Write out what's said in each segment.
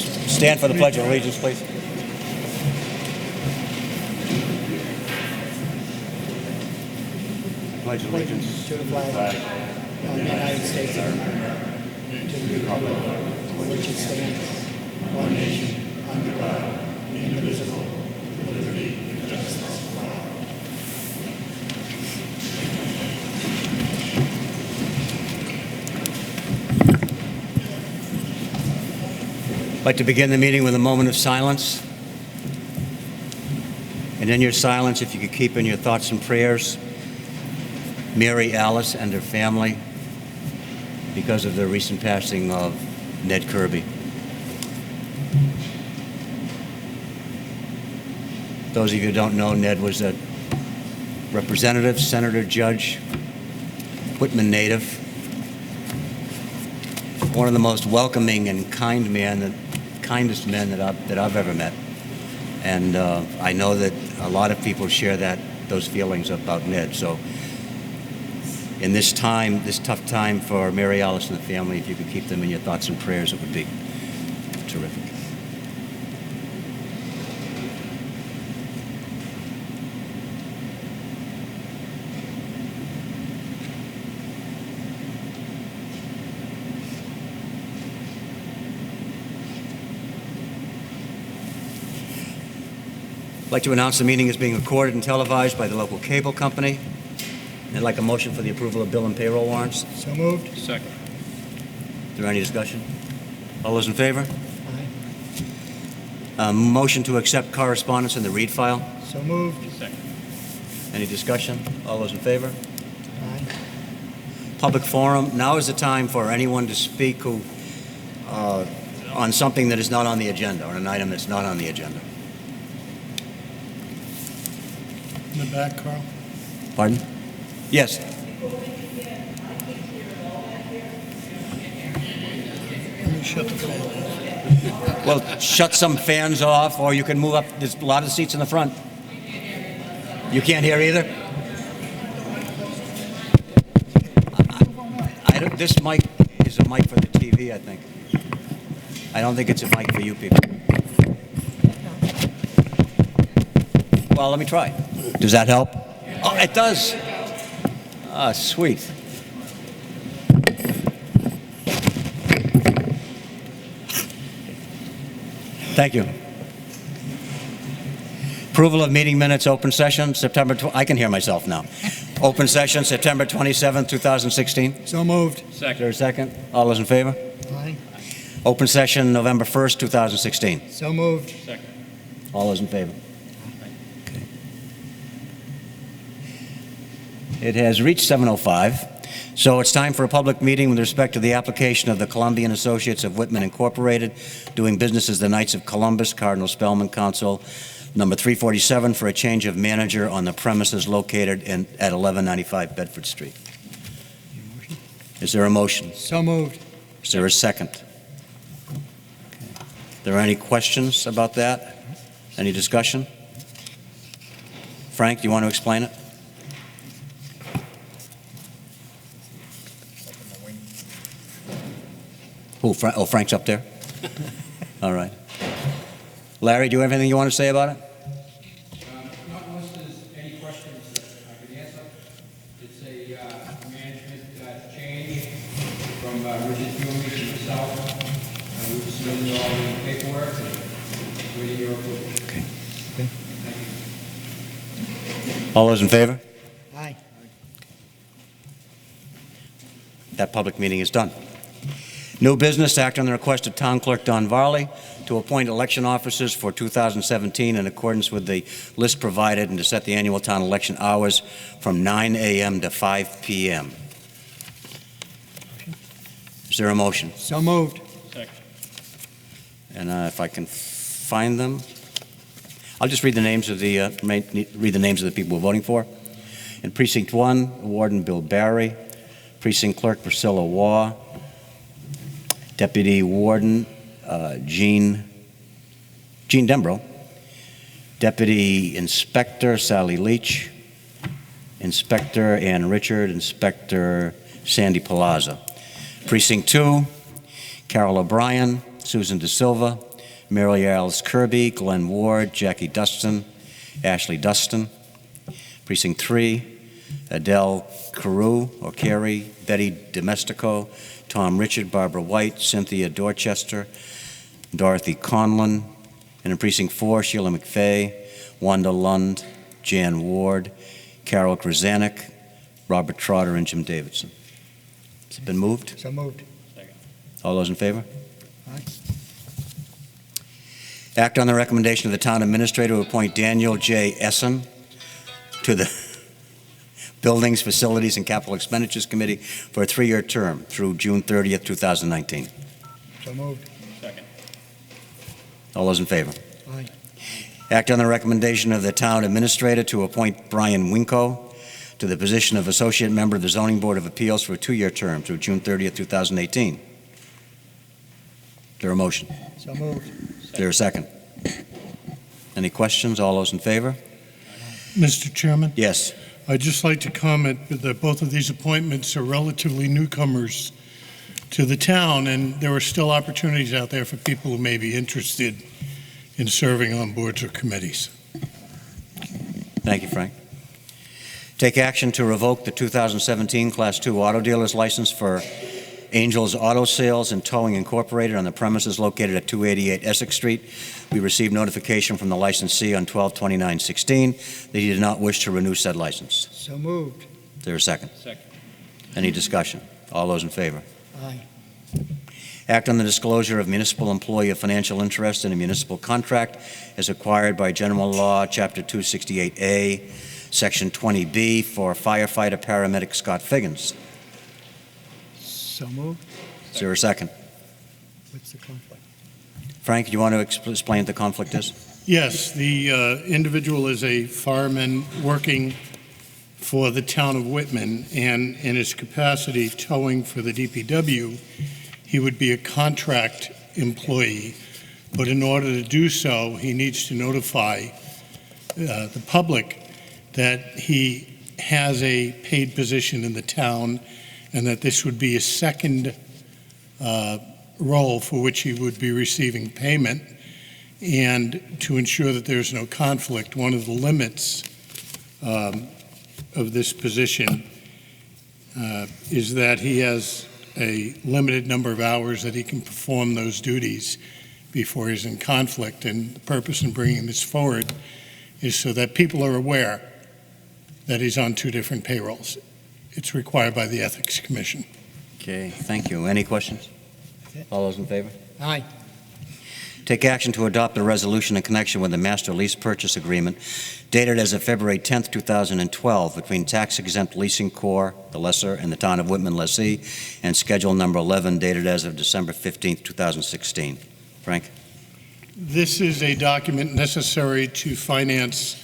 Stand for the Pledge of Allegiance, please. Pledge of Allegiance to the flag of the United States of America, to the republic for which it stands, one nation, under God, indivisible, with liberty and justice for all. I'd like to begin the meeting with a moment of silence. And in your silence, if you could keep in your thoughts and prayers Mary Alice and her family because of the recent passing of Ned Kirby. Those of you who don't know, Ned was a representative, senator, judge, Whitman native, one of the most welcoming and kindest men that I've ever met. And I know that a lot of people share those feelings about Ned. So in this tough time for Mary Alice and the family, if you could keep them in your thoughts and prayers, it would be terrific. I'd like to announce the meeting is being recorded and televised by the local cable company. I'd like a motion for the approval of bill and payroll warrants. So moved. Second. Is there any discussion? All those in favor? Aye. Motion to accept correspondence in the read file. So moved. Second. Any discussion? All those in favor? Aye. Public forum. Now is the time for anyone to speak on something that is not on the agenda, or an item that's not on the agenda. In the back, Carl. Pardon? Yes. Let me shut the fan. Well, shut some fans off, or you can move up. There's a lot of seats in the front. You can't hear either? This mic is a mic for the TV, I think. I don't think it's a mic for you people. Well, let me try. Does that help? Oh, it does. Ah, sweet. Thank you. Approval of meeting minutes, open session, I can hear myself now. Open session, September 27th, 2016. So moved. Is Second. there a second? All those in favor? Aye. Open session, November 1st, 2016. So moved. Second. All those in favor? Okay. It has reached 7:05, so it's time for a public meeting with respect to the application of the Columbian Associates of Whitman Incorporated, doing business as the Knights of Columbus, Cardinal Spellman Council, number 347, for a change of manager on the premises located at 1195 Bedford Street. Is there a motion? So moved. Is there a second? Okay. Are there any questions about that? Any discussion? Frank, do you want to explain it? Who? Frank's up there? All right. Larry, do you have anything you want to say about it? Not unless there's any questions that I can answer. It's a management change from Richard Hume to myself. We've submitted all the paperwork and waiting your approval. Okay. Thank you. All those in favor? Aye. That public meeting is done. New business to act on the request of Town Clerk Don Varley to appoint election officers for 2017 in accordance with the list provided and to set the annual town election hours from 9 a.m. to 5 p.m. Is there a motion? So moved. Second. And if I can find them, I'll just read the names of the people we're voting for. In Precinct 1, Warden Bill Barry, Precinct Clerk Priscilla Waugh, Deputy Warden Jean Dembro, Deputy Inspector Sally Leach, Inspector Ann Richard, Inspector Sandy Palazzo. Precinct 2, Carol O'Brien, Susan De Silva, Mary Alice Kirby, Glenn Ward, Jackie Dustin, Ashley Dustin. Precinct 3, Adele Carew, or Carey, Betty Domestico, Tom Richard, Barbara White, Cynthia Dorchester, Dorothy Conlon. And in Precinct 4, Sheila McFay, Wanda Lund, Jan Ward, Carol Krasanik, Robert Trotter, and Jim Davidson. Has it been moved? So moved. All those in favor? Aye. Act on the recommendation of the town administrator to appoint Daniel J. Essen to the Buildings, Facilities, and Capital Expenditures Committee for a 3-year term through June 30th, 2019. So moved. All those in favor? Aye. Act on the recommendation of the town administrator to appoint Brian Winko to the position of Associate Member of the Zoning Board of Appeals for a 2-year term through June 30th, 2018. Is there a motion? So moved. Is there a second? Any questions? All those in favor? Mr. Chairman, Yes. I'd just like to comment that both of these appointments are relatively newcomers to the town, and there are still opportunities out there for people who may be interested in serving on boards or committees. Thank you, Frank. Take action to revoke the 2017 Class 2 auto dealer's license for Angels Auto Sales and Towing Incorporated on the premises located at 288 Essex Street. We received notification from the licensee on 12/29/16 that he did not wish to renew said license. So moved. Is there a second? Second. Any discussion? All those in favor? Aye. Act on the disclosure of municipal employee of financial interest in a municipal contract as acquired by General Law, Chapter 268A, Section 20B for firefighter paramedic Scott Figgins. So moved. Is there a second? What's the conflict? Frank, do you want to explain what the conflict is? Yes, the individual is a fireman working for the town of Whitman, and in his capacity towing for the DPW, he would be a contract employee. But in order to do so, he needs to notify the public that he has a paid position in the town and that this would be a second role for which he would be receiving payment. And to ensure that there's no conflict, one of the limits of this position is that he has a limited number of hours that he can perform those duties before he's in conflict. And the purpose in bringing this forward is so that people are aware that he's on 2 different payrolls. It's required by the Ethics Commission. Okay, thank you. Any questions? All those in favor? Aye. Take action to adopt a resolution in connection with the master lease purchase agreement dated as of February 10th, 2012 between Tax Exempt Leasing Corp., the lessor, and the town of Whitman lessee, and schedule number 11 dated as of December 15th, 2016. Frank? This is a document necessary to finance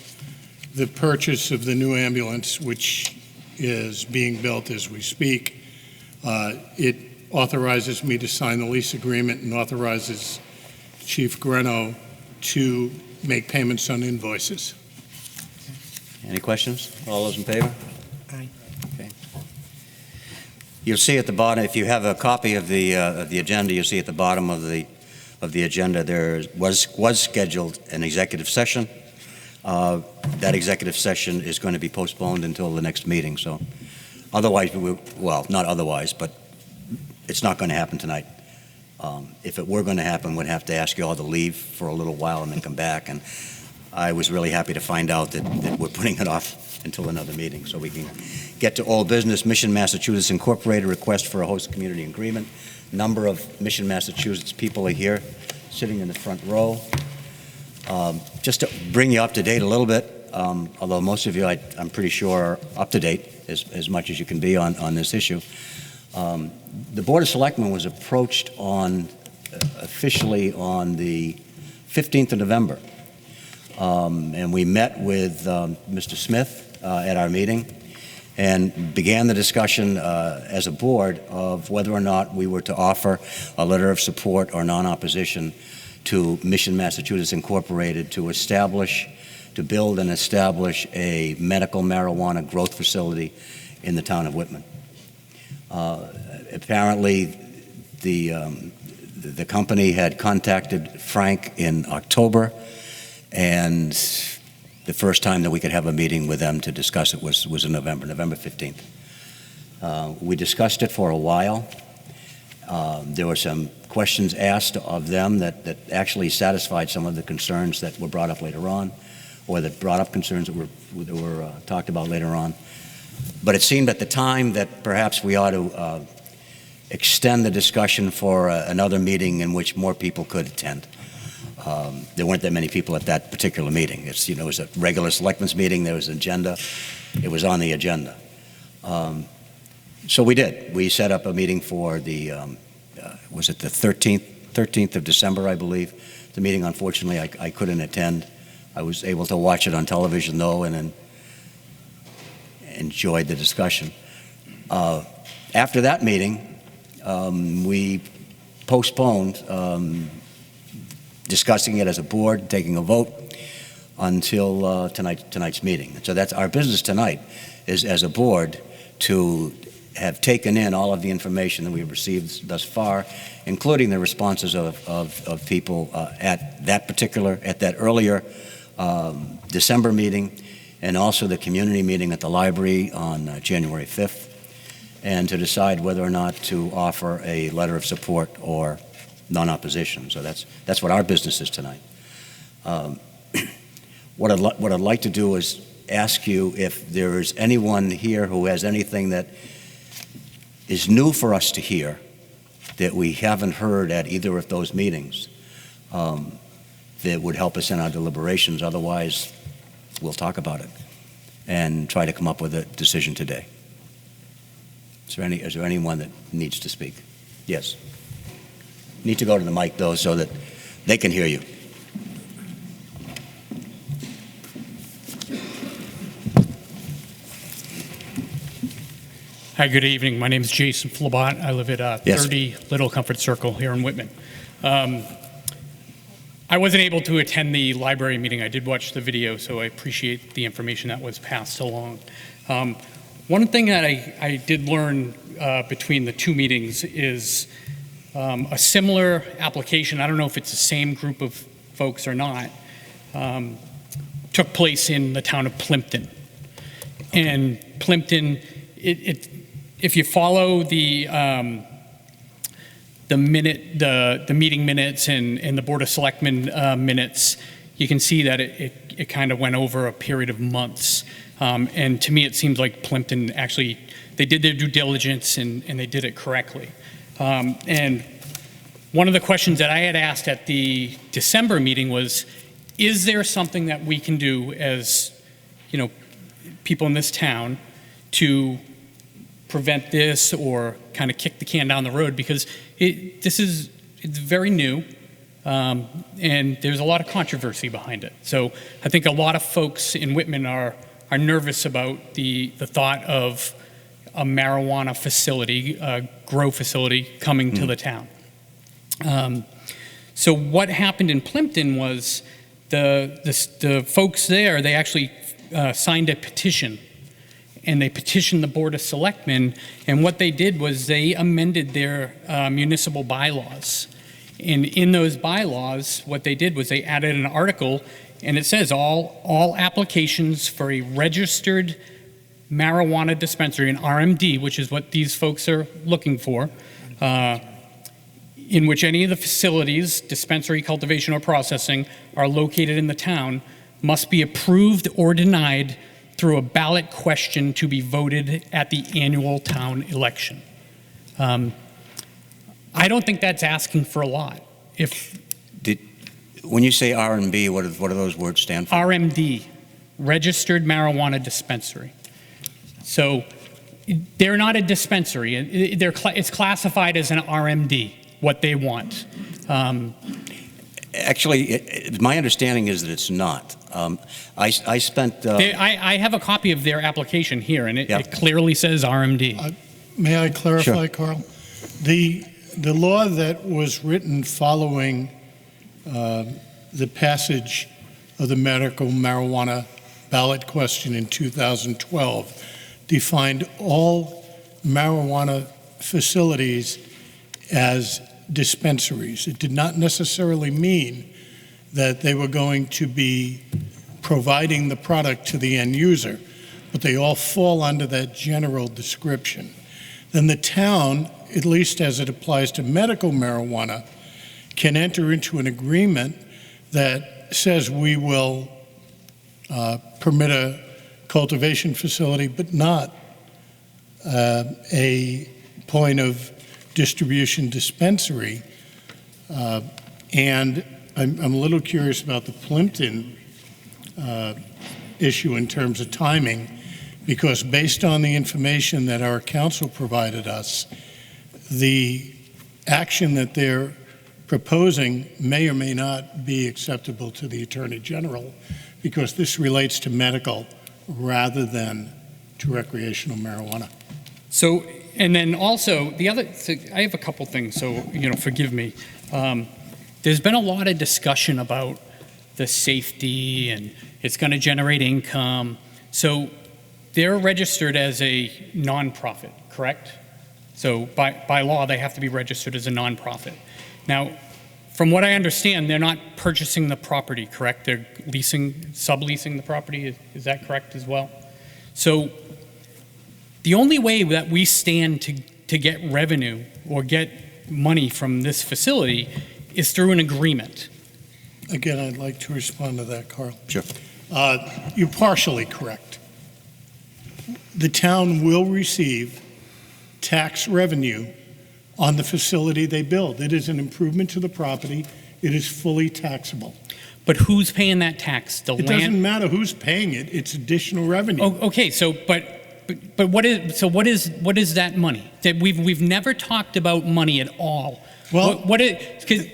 the purchase of the new ambulance, which is being built as we speak. It authorizes me to sign the lease agreement and authorizes Chief Greno to make payments on invoices. Any questions? All those in favor? Aye. Okay. You'll see at the bottom, if you have a copy of the agenda, you'll see at the bottom of the agenda there was scheduled an executive session. That executive session is going to be postponed until the next meeting. So otherwise, well, not otherwise, but it's not going to happen tonight. If it were going to happen, we'd have to ask you all to leave for a little while and then come back. And I was really happy to find out that we're putting it off until another meeting so we can get to all business. Mission Massachusetts Incorporated request for a host community agreement. Number of Mission Massachusetts people are here, sitting in the front row. Just to bring you up to date a little bit, although most of you, I'm pretty sure, are up to date as much as you can be on this issue. The Board of Selectmen was approached officially on the 15th of November, and we met with Mr. Smith at our meeting and began the discussion as a board of whether or not we were to offer a letter of support or non-opposition to Mission Massachusetts Incorporated to build and establish a medical marijuana growth facility in the town of Whitman. Apparently, the The company had contacted Frank in October, and the first time that we could have a meeting with them to discuss it was in November 15th. We discussed it for a while. There were some questions asked of them that actually satisfied some of the concerns that were brought up later on, or that brought up concerns that were talked about later on. But it seemed at the time that perhaps we ought to extend the discussion for another meeting in which more people could attend. There weren't that many people at that particular meeting. It was a regular selectmen's meeting. There was an agenda. It was on the agenda. So we did. We set up a meeting for the, was it the 13th of December, I believe. The meeting, unfortunately, I couldn't attend. I was able to watch it on television, though, and enjoyed the discussion. After that meeting, we postponed discussing it as a board, taking a vote, until tonight's meeting. So that's our business tonight, is as a board to have taken in all of the information that we've received thus far, including the responses of people at that earlier December meeting, and also the community meeting at the library on January 5th, and to decide whether or not to offer a letter of support or non-opposition. So that's what our business is tonight. What I'd like to do is ask you if there is anyone here who has anything that is new for us to hear that we haven't heard at either of those meetings, that would help us in our deliberations. Otherwise, we'll talk about it and try to come up with a decision today. Is there anyone that needs to speak? Yes. Need to go to the mic, though, so that they can hear you. Hi, good evening. My name is Jason Flabot. I live at 30 Little Comfort Circle here in Whitman. I wasn't able to attend the library meeting. I did watch the video, so I appreciate the information that was passed along. One thing that I did learn between the two meetings is a similar application, I don't know if it's the same group of folks or not, took place in the town of Plimpton. And Plimpton, if you follow the meeting minutes and the Board of Selectmen minutes, you can see that it kind of went over a period of months. And to me, it seems like Plimpton actually, they did their due diligence and they did it correctly. And one of the questions that I had asked at the December meeting was, is there something that we can do as, people in this town to prevent this or kind of kick the can down the road? Because it's very new, and there's a lot of controversy behind it. So I think a lot of folks in Whitman are nervous about the thought of a marijuana facility, a grow facility coming to the town. So what happened in Plimpton was the folks there, they actually signed a petition, and they petitioned the Board of Selectmen, and what they did was they amended their municipal bylaws. And in those bylaws, what they did was they added an article, and it says all applications for a registered marijuana dispensary, an RMD, which is what these folks are looking for, in which any of the facilities, dispensary, cultivation, or processing, are located in the town, must be approved or denied through a ballot question to be voted at the annual town election. I don't think that's asking for a lot. When you say R&B, what do those words stand for? RMD, Registered Marijuana Dispensary. So they're not a dispensary. It's classified as an RMD, what they want. Actually, my understanding is that it's not. I spent... I have a copy of their application here, and it clearly says RMD. May I clarify, Sure. Carl? The law that was written following the passage of the medical marijuana ballot question in 2012 defined all marijuana facilities as dispensaries. It did not necessarily mean that they were going to be providing the product to the end user, but they all fall under that general description. Then the town, at least as it applies to medical marijuana, can enter into an agreement that says we will permit a cultivation facility, but not a point of distribution dispensary. And I'm a little curious about the Plimpton issue in terms of timing, because based on the information that our council provided us, the action that they're proposing may or may not be acceptable to the Attorney General, because this relates to medical rather than to recreational marijuana. So, and then also, I have a couple things, so, forgive me. There's been a lot of discussion about the safety and it's going to generate income. So they're registered as a nonprofit, correct? So by law, they have to be registered as a nonprofit. Now, from what I understand, they're not purchasing the property, correct? They're subleasing the property. Is that correct as well? So the only way that we stand to get revenue or get money from this facility is through an agreement. Again, I'd like to respond to that, Carl. Sure. You're partially correct. The town will receive tax revenue on the facility they build. It is an improvement to the property. It is fully taxable. But who's paying that tax? The It land? doesn't matter who's paying it. It's additional revenue. Oh, okay. So, but what is that money? That we've never talked about money at all. Well, because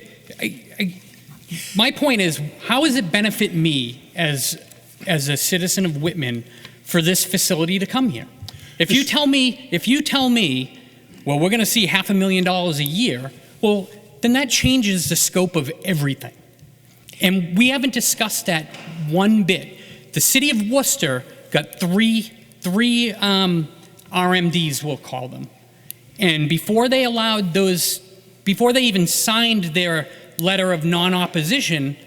my point is, how does it benefit me as a citizen of Whitman for this facility to come here? If you tell me, well, we're going to see $500,000 a year, well, then that changes the scope of everything. And we haven't discussed that one bit. The city of Worcester got three RMDs, we'll call them. And before they even signed their letter of non-opposition,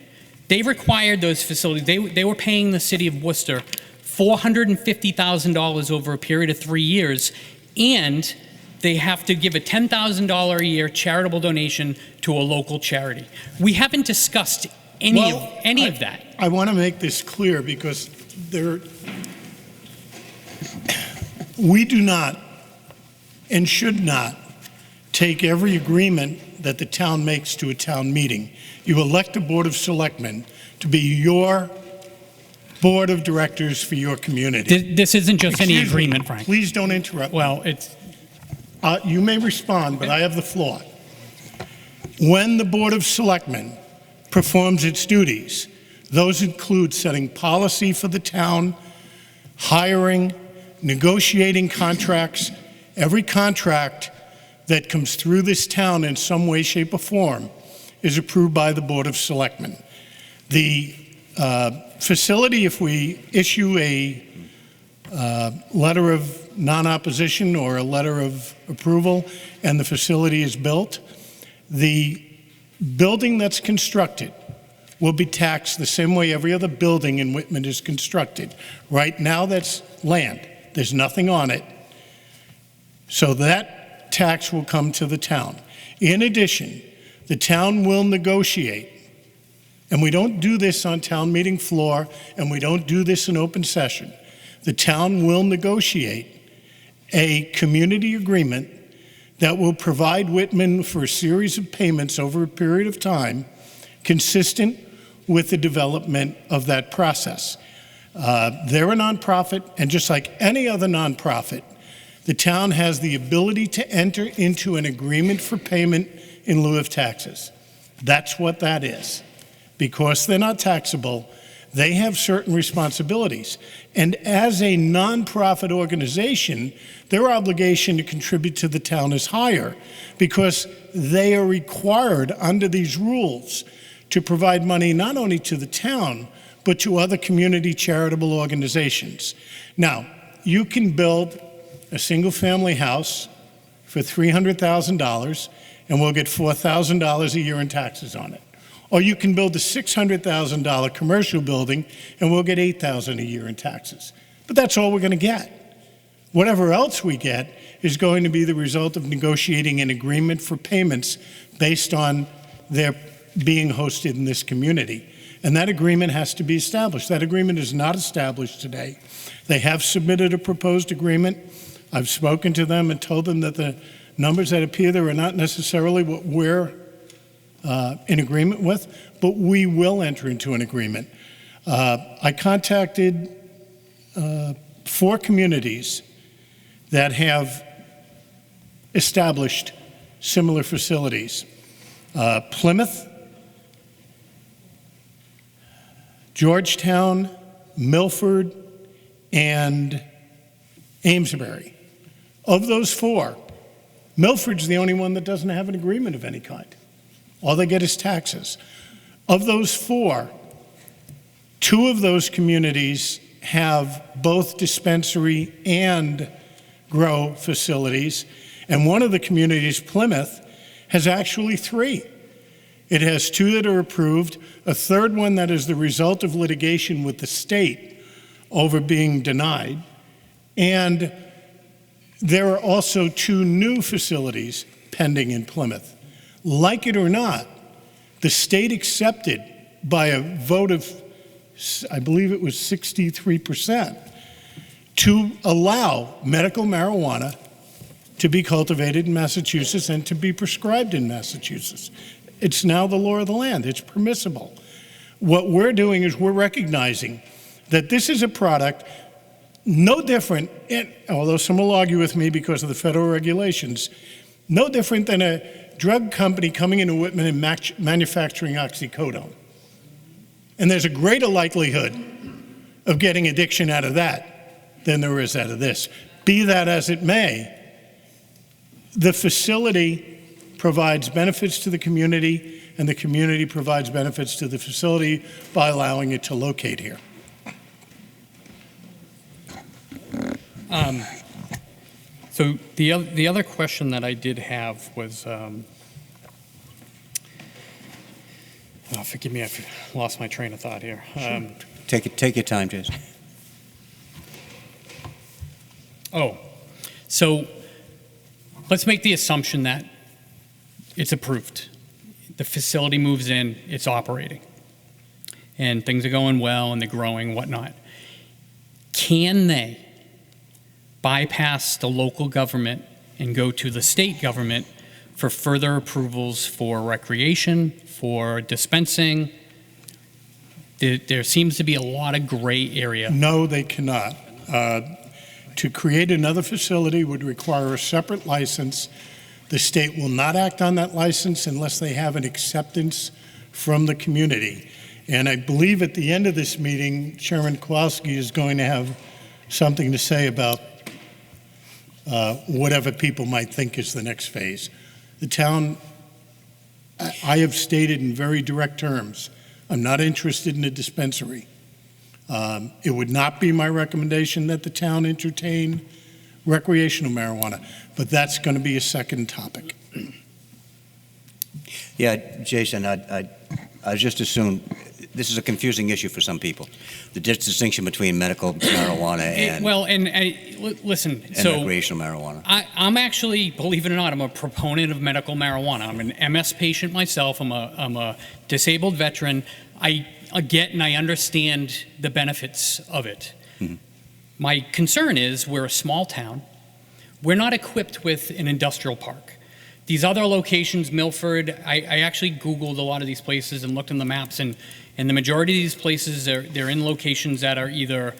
they required those facilities, they were paying the city of Worcester $450,000 over a period of 3 years, and they have to give a $10,000 a year charitable donation to a local charity. We haven't discussed any of that. I want to make this clear because we do not and should not take every agreement that the town makes to a town meeting. You elect a board of selectmen to be your board of directors for your community. This isn't just any Excuse me, agreement, Frank. Please don't interrupt. Well, it's... You may respond, but I have the floor. When the Board of Selectmen performs its duties, those include setting policy for the town, hiring, negotiating contracts. Every contract that comes through this town in some way, shape, or form is approved by the Board of Selectmen. The facility, if we issue a letter of non-opposition or a letter of approval and the facility is built, the building that's constructed will be taxed the same way every other building in Whitman is constructed. Right now, that's land. There's nothing on it. So that tax will come to the town. In addition, the town will negotiate, and we don't do this on town meeting floor, and we don't do this in open session. The town will negotiate a community agreement that will provide Whitman for a series of payments over a period of time consistent with the development of that process. They're a nonprofit, and just like any other nonprofit, the town has the ability to enter into an agreement for payment in lieu of taxes. That's what that is. Because they're not taxable, they have certain responsibilities. And as a nonprofit organization, their obligation to contribute to the town is higher because they are required under these rules to provide money not only to the town, but to other community charitable organizations. Now, you can build a single-family house for $300,000, and we'll get $4,000 a year in taxes on it. Or you can build a $600,000 commercial building, and we'll get $8,000 a year in taxes. But that's all we're going to get. Whatever else we get is going to be the result of negotiating an agreement for payments based on their being hosted in this community. And that agreement has to be established. That agreement is not established today. They have submitted a proposed agreement. I've spoken to them and told them that the numbers that appear there are not necessarily what we're in agreement with, but we will enter into an agreement. I contacted 4 communities that have established similar facilities. Plymouth, Georgetown, Milford, and Amesbury. Of those 4, Milford's the only one that doesn't have an agreement of any kind. All they get is taxes. Of those 4, 2 of those communities have both dispensary and grow facilities, and one of the communities, Plymouth, has actually 3. It has 2 that are approved, a third one that is the result of litigation with the state over being denied, and there are also 2 new facilities pending in Plymouth. Like it or not, the state accepted by a vote of, I believe it was 63%, to allow medical marijuana to be cultivated in Massachusetts and to be prescribed in Massachusetts. It's now the law of the land. It's permissible. What we're doing is we're recognizing that this is a product no different, although some will argue with me because of the federal regulations, no different than a drug company coming into Whitman and manufacturing oxycodone. And there's a greater likelihood of getting addiction out of that than there is out of this. Be that as it may, the facility provides benefits to the community, and the community provides benefits to the facility by allowing it to locate here. So the other question that I did have was, forgive me, I've lost my train of thought here. Take your time, Jason. So let's make the assumption that it's approved. The facility moves in, it's operating, and things are going well, and they're growing, whatnot. Can they bypass the local government and go to the state government for further approvals for recreation, for dispensing? There seems to be a lot of gray area. No, they cannot. To create another facility would require a separate license. The state will not act on that license unless they have an acceptance from the community. And I believe at the end of this meeting, Chairman Kowalski is going to have something to say about whatever people might think is the next phase. The town, I have stated in very direct terms, I'm not interested in a dispensary. It would not be my recommendation that the town entertain recreational marijuana, but that's going to be a second topic. Yeah, Jason, I just assume this is a confusing issue for some people. The distinction between medical marijuana and Listen, and recreational marijuana. I'm actually, believe it or not, I'm a proponent of medical marijuana. I'm an MS patient myself. I'm a disabled veteran. I get and I understand the benefits of it. Mm-hmm. My concern is we're a small town. We're not equipped with an industrial park. These other locations, Milford, I actually Googled a lot of these places and looked in the maps, and the majority of these places, they're in locations that are either,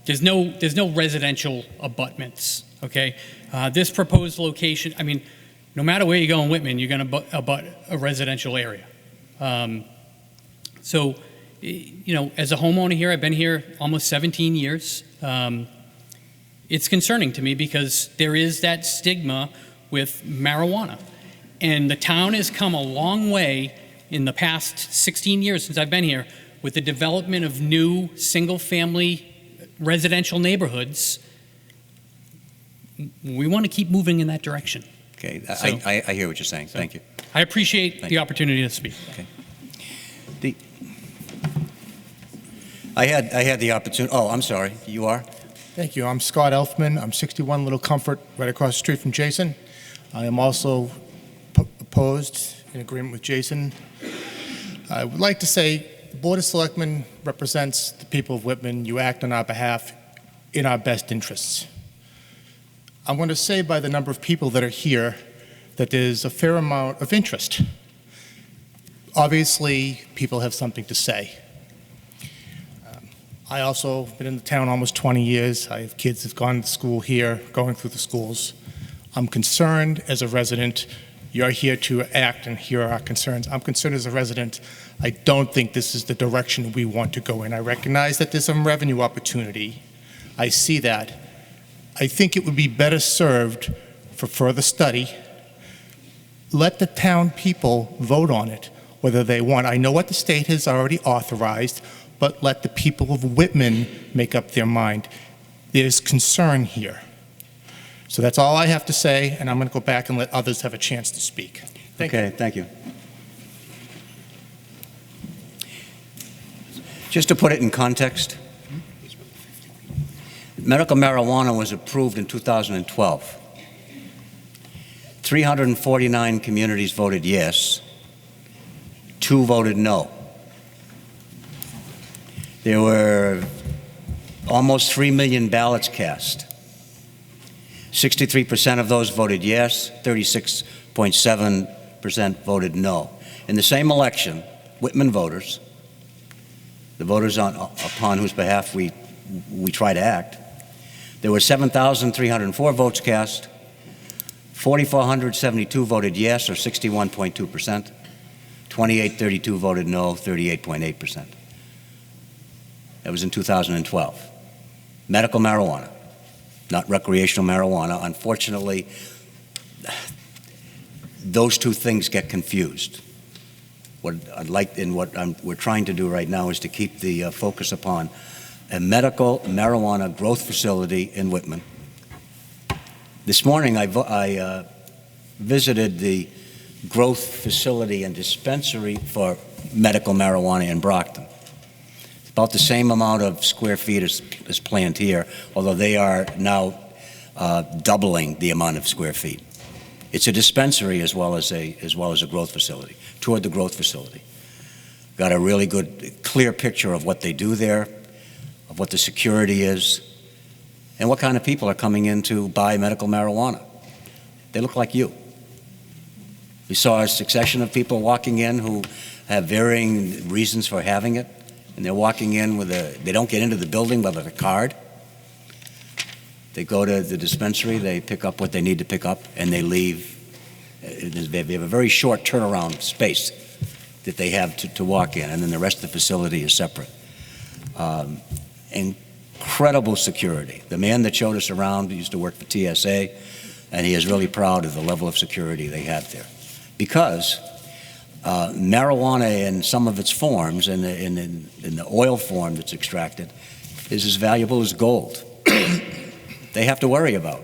there's no residential abutments, okay? This proposed location, I mean, no matter where you go in Whitman, you're gonna abut a residential area. So, you know, as a homeowner here, I've been here almost 17 years. It's concerning to me because there is that stigma with marijuana. And the town has come a long way in the past 16 years since I've been here with the development of new single-family residential neighborhoods. We want to keep moving in that direction. Okay, So- I hear what you're saying. Thank you. I appreciate Thank the opportunity to speak. I had the opportunity, oh, I'm sorry, you are? Thank you. I'm Scott Elfman. I'm 61 Little Comfort, right across the street from Jason. I am also opposed, in agreement with Jason. I would like to say the Board of Selectmen represents the people of Whitman. You act on our behalf in our best interests. I'm going to say by the number of people that are here that there's a fair amount of interest. Obviously, people have something to say. I also been in the town almost 20 years. I have kids that've gone to school here, going through the schools. I'm concerned as a resident. You're here to act and hear our concerns. I'm concerned as a resident. I don't think this is the direction we want to go in. I recognize that there's some revenue opportunity. I see that. I think it would be better served for further study. Let the town people vote on it, whether they want. I know what the state has already authorized, but let the people of Whitman make up their mind. There's concern here. So that's all I have to say, and I'm going to go back and let others have a chance to speak. Thank you. Okay, thank you. Just to put it in context, medical marijuana was approved in 2012. 349 communities voted yes, 2 voted no. There were almost 3 million ballots cast. 63% of those voted yes, 36.7% voted no. In the same election, Whitman voters, the voters upon whose behalf we try to act, there were 7,304 votes cast, 4,472 voted yes, or 61.2%, 2,832 voted no, 38.8%. That was in 2012. Medical marijuana, not recreational marijuana. Unfortunately, those two things get confused. What I'd like, and what we're trying to do right now is to keep the focus upon a medical marijuana growth facility in Whitman. This morning, I visited the growth facility and dispensary for medical marijuana in Brockton. About the same amount of square feet as planned here, although they are now doubling the amount of square feet. It's a dispensary as well as a growth facility. Toured the growth facility. Got a really good, clear picture of what they do there, of what the security is, and what kind of people are coming in to buy medical marijuana. They look like you. We saw a succession of people walking in who have varying reasons for having it. And they're walking in they don't get into the building with a card. They go to the dispensary, they pick up what they need to pick up, and they leave. They have a very short turnaround space that they have to walk in, and then the rest of the facility is separate. Incredible security. The man that showed us around used to work for TSA, and he is really proud of the level of security they have there. Because marijuana in some of its forms, in the oil form that's extracted, is as valuable as gold. They have to worry about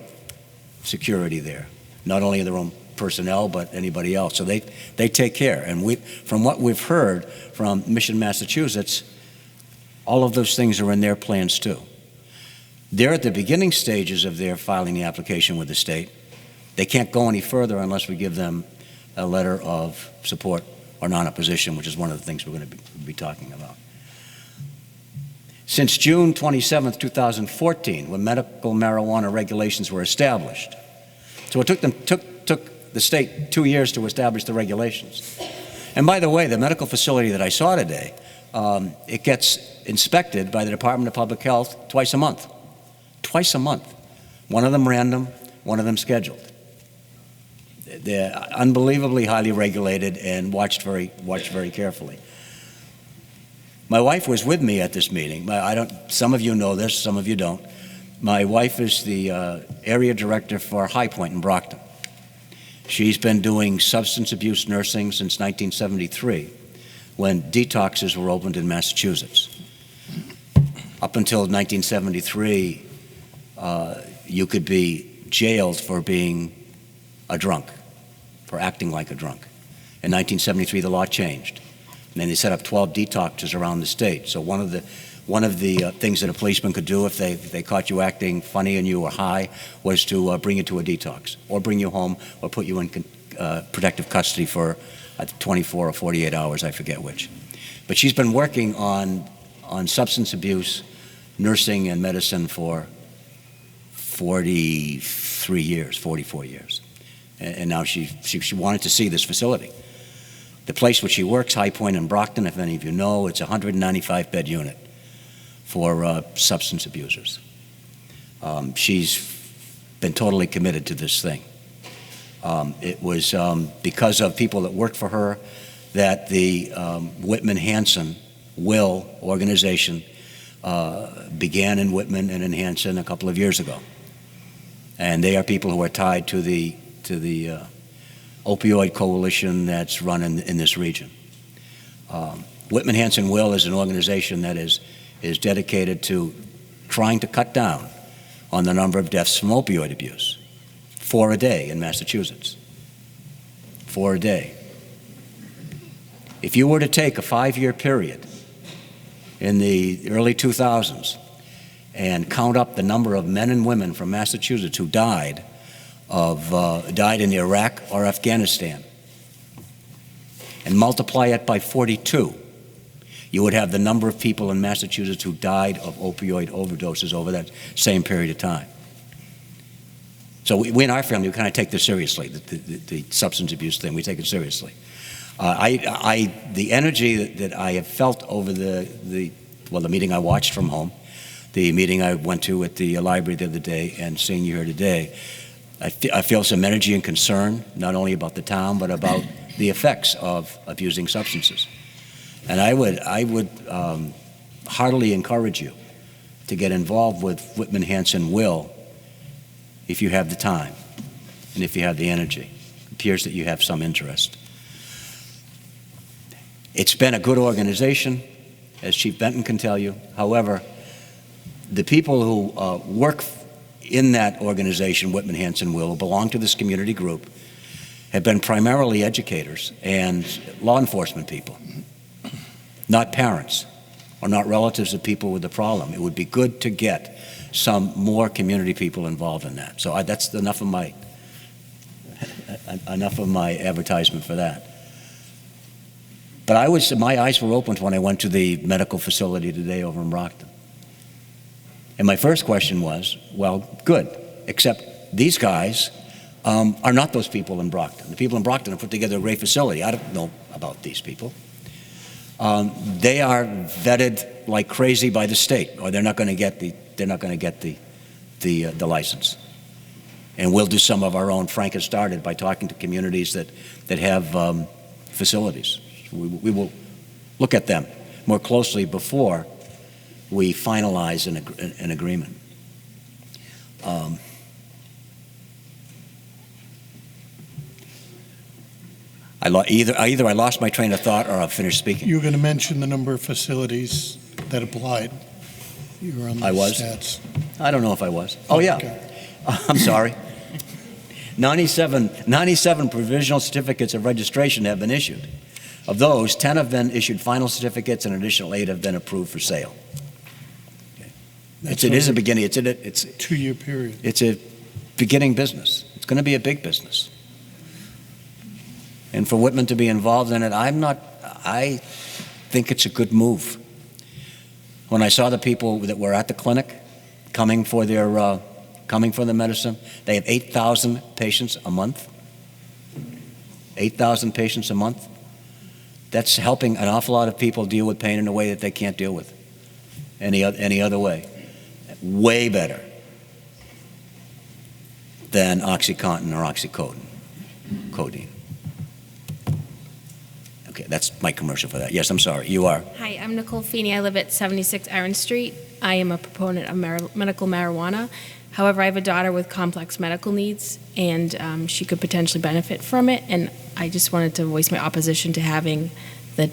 security there, not only their own personnel, but anybody else. So they take care. And from what we've heard from Mission, Massachusetts, all of those things are in their plans too. They're at the beginning stages of their filing the application with the state. They can't go any further unless we give them a letter of support or non-opposition, which is one of the things we're going to be talking about. Since June 27th, 2014, when medical marijuana regulations were established. So it took the state 2 years to establish the regulations. And by the way, the medical facility that I saw today, it gets inspected by the Department of Public Health twice a month. Twice a month. One of them random, one of them scheduled. They're unbelievably highly regulated and watched very carefully. My wife was with me at this meeting. Some of you know this, some of you don't. My wife is the area director for High Point in Brockton. She's been doing substance abuse nursing since 1973, when detoxes were opened in Massachusetts. Up until 1973, you could be jailed for being a drunk, for acting like a drunk. In 1973, the law changed. And then they set up 12 detoxes around the state. So one of the things that a policeman could do if they caught you acting funny and you were high was to bring you to a detox, or bring you home, or put you in protective custody for 24 or 48 hours, I forget which. But she's been working on substance abuse, nursing, and medicine for 43 years, 44 years. And now she wanted to see this facility. The place where she works, High Point in Brockton, if any of you know, it's a 195-bed unit for substance abusers. She's been totally committed to this thing. It was because of people that worked for her that the Whitman Hanson Will organization began in Whitman and in Hanson a couple of years ago. And they are people who are tied to the opioid coalition that's run in this region. Whitman Hanson Will is an organization that is dedicated to trying to cut down on the number of deaths from opioid abuse. 4 a day in Massachusetts. 4 a day. If you were to take a 5-year period in the early 2000s and count up the number of men and women from Massachusetts who died in Iraq or Afghanistan, and multiply it by 42, you would have the number of people in Massachusetts who died of opioid overdoses over that same period of time. So we in our family, we kind of take this seriously, the substance abuse thing. We take it seriously. The energy that I have felt over the meeting I watched from home, the meeting I went to at the library the other day, and seeing you here today, I feel some energy and concern, not only about the town, but about the effects of abusing substances. And I would heartily encourage you to get involved with Whitman Hanson Will if you have the time and if you have the energy. It appears that you have some interest. It's been a good organization, as Chief Benton can tell you. However, the people who work in that organization, Whitman Hanson Will, who belong to this community group, have been primarily educators and law enforcement people, not parents or not relatives of people with the problem. It would be good to get some more community people involved in that. So that's enough of my advertisement for that. But my eyes were opened when I went to the medical facility today over in Brockton. And my first question was, well, good, except these guys are not those people in Brockton. The people in Brockton have put together a great facility. I don't know about these people. They are vetted like crazy by the state, or they're not going to get the license. And we'll do some of our own. Frank has started by talking to communities that have facilities. We will look at them more closely before we finalize an agreement. Either I lost my train of thought or I've finished speaking. You were going to mention the number of facilities that applied. You were on the I was? stats. I don't know if I was. Oh, yeah. Okay. I'm sorry. 97 provisional certificates of registration have been issued. Of those, 10 have been issued final certificates, and an additional 8 have been approved for sale. It is a beginning. It's a 2-year period. It's a beginning business. It's going to be a big business. And for Whitman to be involved in it, I think it's a good move. When I saw the people that were at the clinic coming for the medicine, they have 8,000 patients a month. 8,000 patients a month. That's helping an awful lot of people deal with pain in a way that they can't deal with any other way. Way better than OxyContin or oxycodone. Okay, that's my commercial for that. Yes, I'm sorry. You are? Hi, I'm Nicole Feeney. I live at 76 Aaron Street. I am a proponent of medical marijuana. However, I have a daughter with complex medical needs, and she could potentially benefit from it. And I just wanted to voice my opposition to having the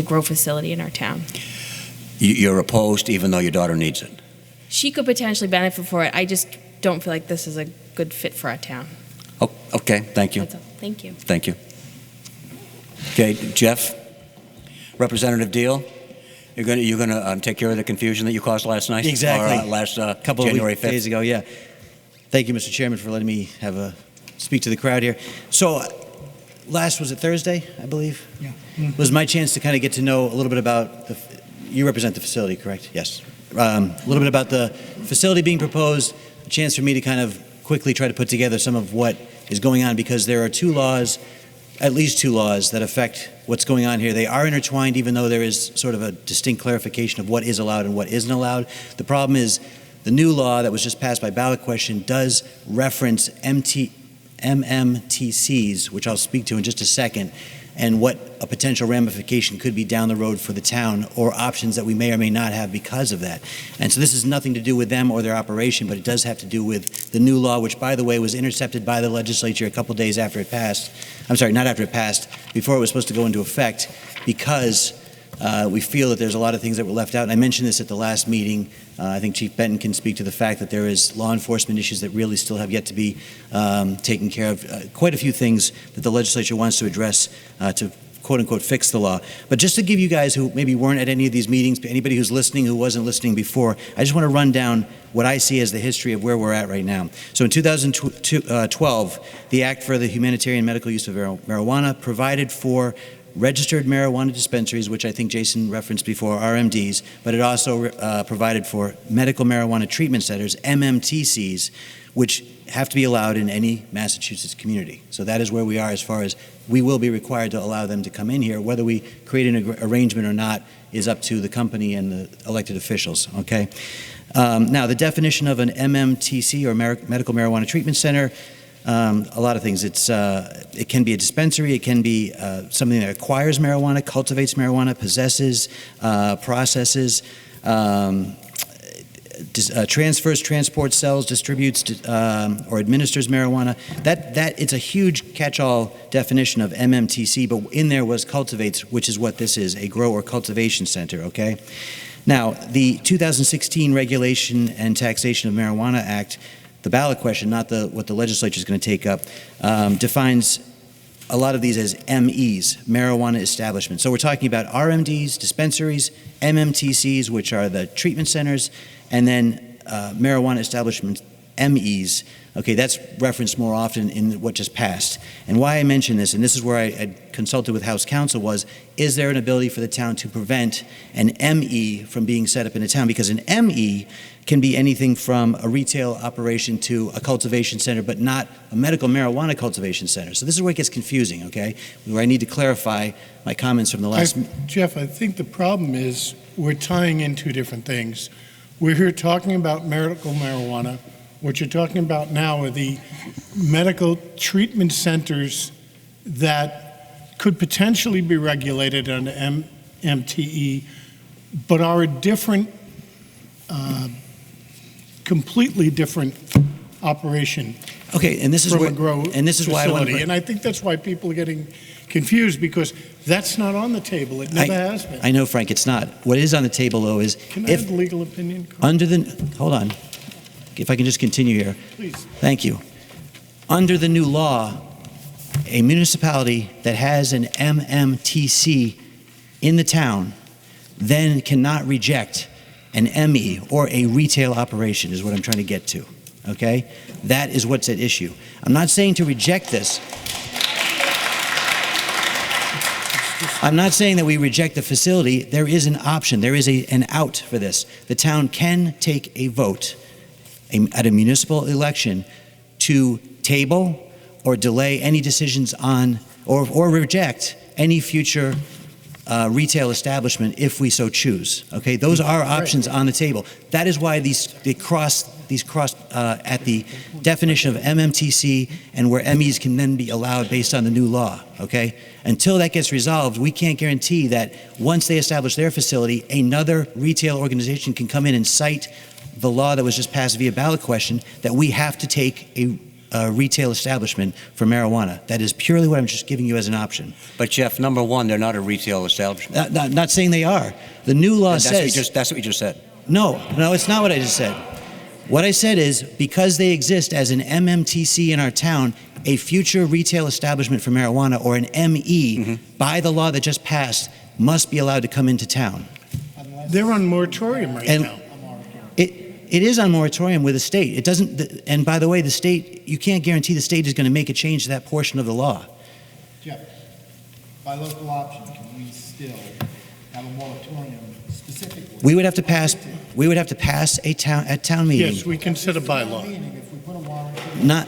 grow facility in our town. You're opposed even though your daughter needs it? She could potentially benefit for it. I just don't feel like this is a good fit for our town. Oh, okay, thank you. That's all. Thank you. Thank you. Okay, Jeff, Representative Deal, you're gonna take care of the confusion that you caused last night? Exactly. Or, last Couple January of 5th? days ago, yeah. Thank you, Mr. Chairman, for letting me speak to the crowd here. So, was it Thursday, I believe? Yeah. Was my chance to kind of get to know a little bit about you represent the facility, correct? Yes. A little bit about the facility being proposed, a chance for me to kind of quickly try to put together some of what is going on, because there are at least two laws that affect what's going on here. They are intertwined, even though there is sort of a distinct clarification of what is allowed and what isn't allowed. The problem is the new law that was just passed by ballot question does reference MMTCs, which I'll speak to in just a second, and what a potential ramification could be down the road for the town, or options that we may or may not have because of that. And so this has nothing to do with them or their operation, but it does have to do with the new law, which, by the way, was intercepted by the legislature a couple days after it passed. I'm sorry, not after it passed, before it was supposed to go into effect, because we feel that there's a lot of things that were left out. And I mentioned this at the last meeting. I think Chief Benton can speak to the fact that there is law enforcement issues that really still have yet to be taken care of. Quite a few things that the legislature wants to address to quote-unquote fix the law. But just to give you guys who maybe weren't at any of these meetings, anybody who's listening who wasn't listening before, I just want to run down what I see as the history of where we're at right now. So in 2012, the Act for the Humanitarian Medical Use of Marijuana provided for registered marijuana dispensaries, which I think Jason referenced before, RMDs, but it also provided for medical marijuana treatment centers, MMTCs, which have to be allowed in any Massachusetts community. So that is where we are, as far as we will be required to allow them to come in here. Whether we create an arrangement or not is up to the company and the elected officials, okay? Now, the definition of an MMTC, or medical marijuana treatment center, a lot of things. It can be a dispensary. It can be something that acquires marijuana, cultivates marijuana, possesses, processes, transfers, transports, sells, distributes, or administers marijuana. That it's a huge catch-all definition of MMTC, but in there was cultivates, which is what this is, a grow or cultivation center, okay? Now, the 2016 Regulation and Taxation of Marijuana Act, the ballot question, not what the legislature is going to take up, defines a lot of these as MEs, marijuana establishments. So we're talking about RMDs, dispensaries, MMTCs, which are the treatment centers, and then marijuana establishments, MEs. Okay, that's referenced more often in what just passed. And why I mention this, and this is where I consulted with House Counsel, was, is there an ability for the town to prevent an ME from being set up in a town? Because an ME can be anything from a retail operation to a cultivation center, but not a medical marijuana cultivation center. So this is where it gets confusing, okay? Where I need to clarify my comments from the last... Jeff, I think the problem is we're tying in two different things. We're here talking about medical marijuana. What you're talking about now are the medical treatment centers that could potentially be regulated under MTE, but are a different, completely different operation. Okay, and this is from where, a grow and this is why I want facility. to... And I think that's why people are getting confused, because that's not on the table. It never has been. I know, Frank, it's not. What is on the table, though, is Can I have legal opinion? under the... Hold on. If I can just continue here. Please. Thank you. Under the new law, a municipality that has an MMTC in the town then cannot reject an ME or a retail operation, is what I'm trying to get to, okay? That is what's at issue. I'm not saying to reject this. I'm not saying that we reject the facility. There is an option. There is an out for this. The town can take a vote at a municipal election to table or delay any decisions on, or reject any future retail establishment if we so choose. Okay, those are options on the table. That is why these cross at the definition of MMTC, and where MEs can then be allowed based on the new law. Okay, until that gets resolved, we can't guarantee that once they establish their facility, another retail organization can come in and cite the law that was just passed via ballot question that we have to take a retail establishment for marijuana. That is purely what I'm just giving you as an option. But Jeff, number one, they're not a retail establishment. Not saying they are. The new law That's says... That's what you just said. No, it's not what I just said. What I said is, because they exist as an MMTC in our town, a future retail establishment for marijuana, or an ME, by the law that just passed, must be allowed to come into town. They're on moratorium right And- now. It is on moratorium with the state. It doesn't, and by the way, the state, you can't guarantee the state is going to make a change to that portion of the law. Jeff, by local option, can we still have a moratorium specifically? We would have to pass at town meeting. Yes, we consider bylaw. Meaning, if we put a warrant. No,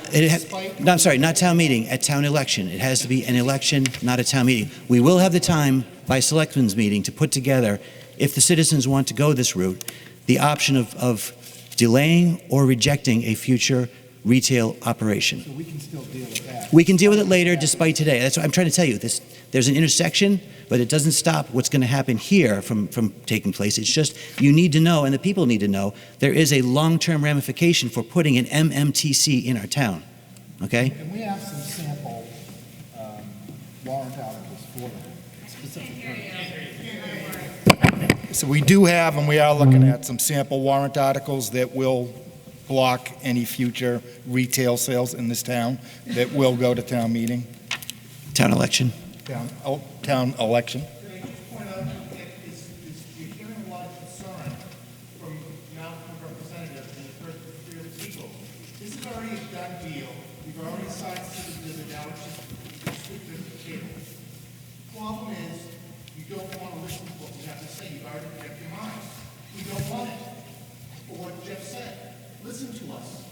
I'm sorry, not town meeting, at town election. It has to be an election, not a town meeting. We will have the time by selectmen's meeting to put together, if the citizens want to go this route, the option of delaying or rejecting a future retail operation. So we can still deal with that. We can deal with it later despite today. That's what I'm trying to tell you. There's an intersection, but it doesn't stop what's going to happen here from taking place. It's just, you need to know, and the people need to know, there is a long-term ramification for putting an MMTC in our town. Okay? Can we have some sample warrant articles for that, specifically? So we do have, and we are looking at some sample warrant articles that will block any future retail sales in this town that will go to town meeting, Town election. town election. Point out you're hearing a lot of concern from representatives and the first three of the people. This is already a done deal. We've already signed citizens, and now it's just the table. Problem is, you don't want to listen to what we have to say. You've already made up your mind. We don't want it. For what Jeff said, listen to us.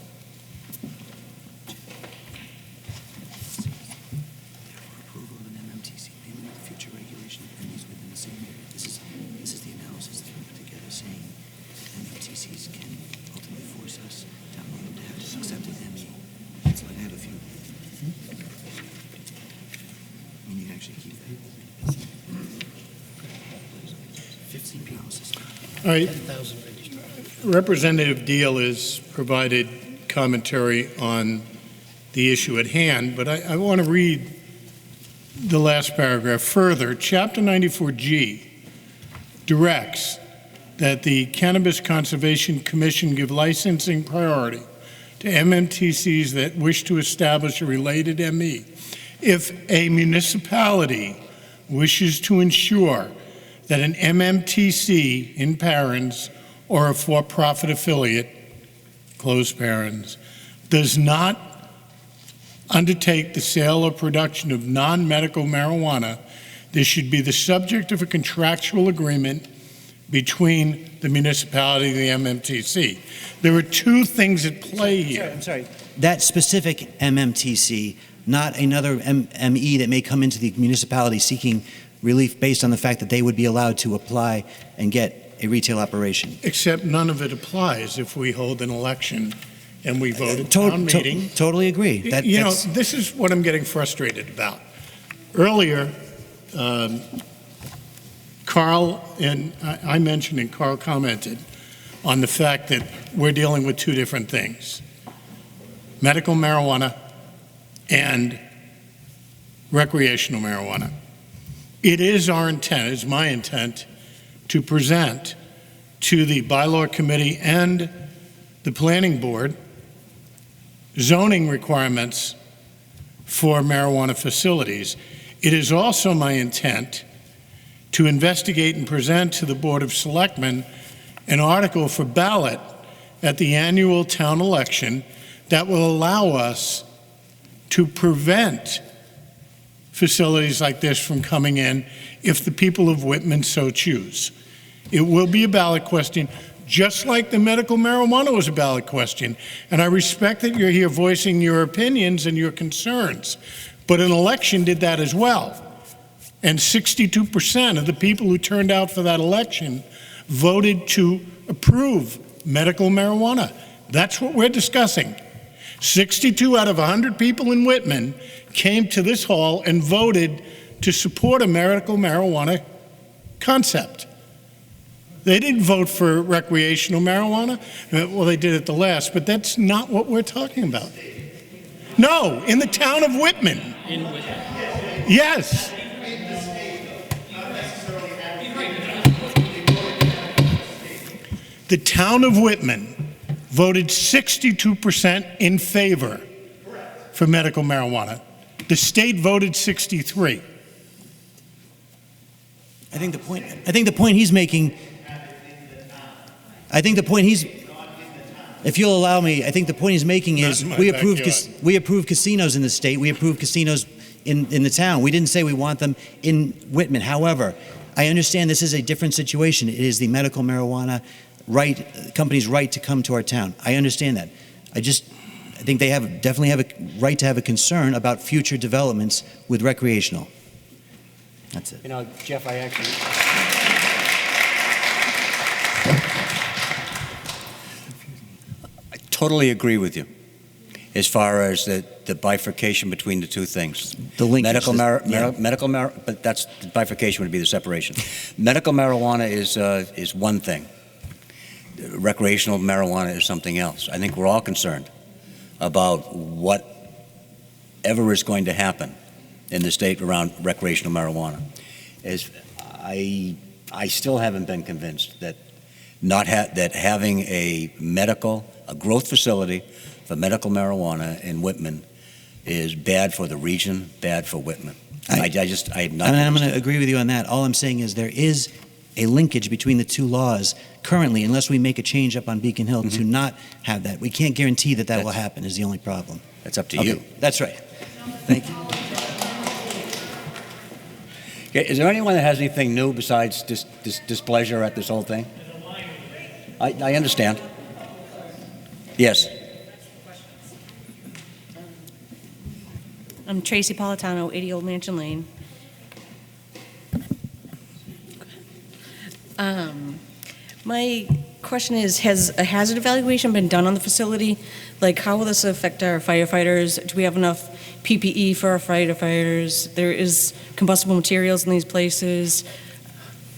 Approval of an MMTC payment of future regulation of venues within the same area. This is the analysis that we put together saying MMTCs can ultimately force us down the road to have to accept an ME. So I have a few. You can actually keep that. 15 houses. All right. Representative Deal has provided commentary on the issue at hand, but I want to read the last paragraph further. Chapter 94G directs that the Cannabis Conservation Commission give licensing priority to MMTCs that wish to establish a related ME. If a municipality wishes to ensure that an MMTC in parents or a for-profit affiliate, close parents, does not undertake the sale or production of non-medical marijuana, this should be the subject of a contractual agreement between the municipality and the MMTC. There are two things at play here. I'm sorry. That specific MMTC, not another ME that may come into the municipality seeking relief based on the fact that they would be allowed to apply and get a retail operation. Except none of it applies if we hold an election and we vote at town meeting. Totally agree. You know, this is what I'm getting frustrated about. Earlier, Carl and I mentioned and Carl commented on the fact that we're dealing with two different things: medical marijuana and recreational marijuana. It is our intent, it's my intent, to present to the bylaw committee and the planning board zoning requirements for marijuana facilities. It is also my intent to investigate and present to the Board of Selectmen an article for ballot at the annual town election that will allow us to prevent facilities like this from coming in if the people of Whitman so choose. It will be a ballot question, just like the medical marijuana was a ballot question. And I respect that you're here voicing your opinions and your concerns, but an election did that as well. And 62% of the people who turned out for that election voted to approve medical marijuana. That's what we're discussing. 62 out of 100 people in Whitman came to this hall and voted to support a medical marijuana concept. They didn't vote for recreational marijuana. Well, they did at the last, but that's not what we're talking about. No, in the town of Whitman. In Whitman. Yes. The town of Whitman voted 62% in favor. for medical marijuana. The state voted 63. I think the point he's making, if you'll allow me, I think the point he's making is Not in my we approve casinos in the state, we approve casinos in the town. We didn't say we want them in Whitman. However, I understand this is a different situation. It is the medical marijuana company's right to come to our town. I understand that. I think they definitely have a right to have a concern about future developments with recreational. That's it. You know, Jeff, I totally agree with you as far as the bifurcation between the two things. The linkage. But that's the bifurcation would be the separation. Medical marijuana is one thing. Recreational marijuana is something else. I think we're all concerned about whatever is going to happen in the state around recreational marijuana. I still haven't been convinced that that having a growth facility for medical marijuana in Whitman is bad for the region, bad for Whitman. I'm going to agree with you on that. All I'm saying is there is a linkage between the two laws currently, unless we make a change up on Beacon Hill to not have that. We can't guarantee that will happen is the only problem. That's up to you. That's right. Thank you. Okay, is there anyone that has anything new besides displeasure at this whole thing? I understand. Yes. I'm Tracy Politano, 80 Old Mansion Lane. My question is, has a hazard evaluation been done on the facility? Like, how will this affect our firefighters? Do we have enough PPE for our firefighters? There is combustible materials in these places.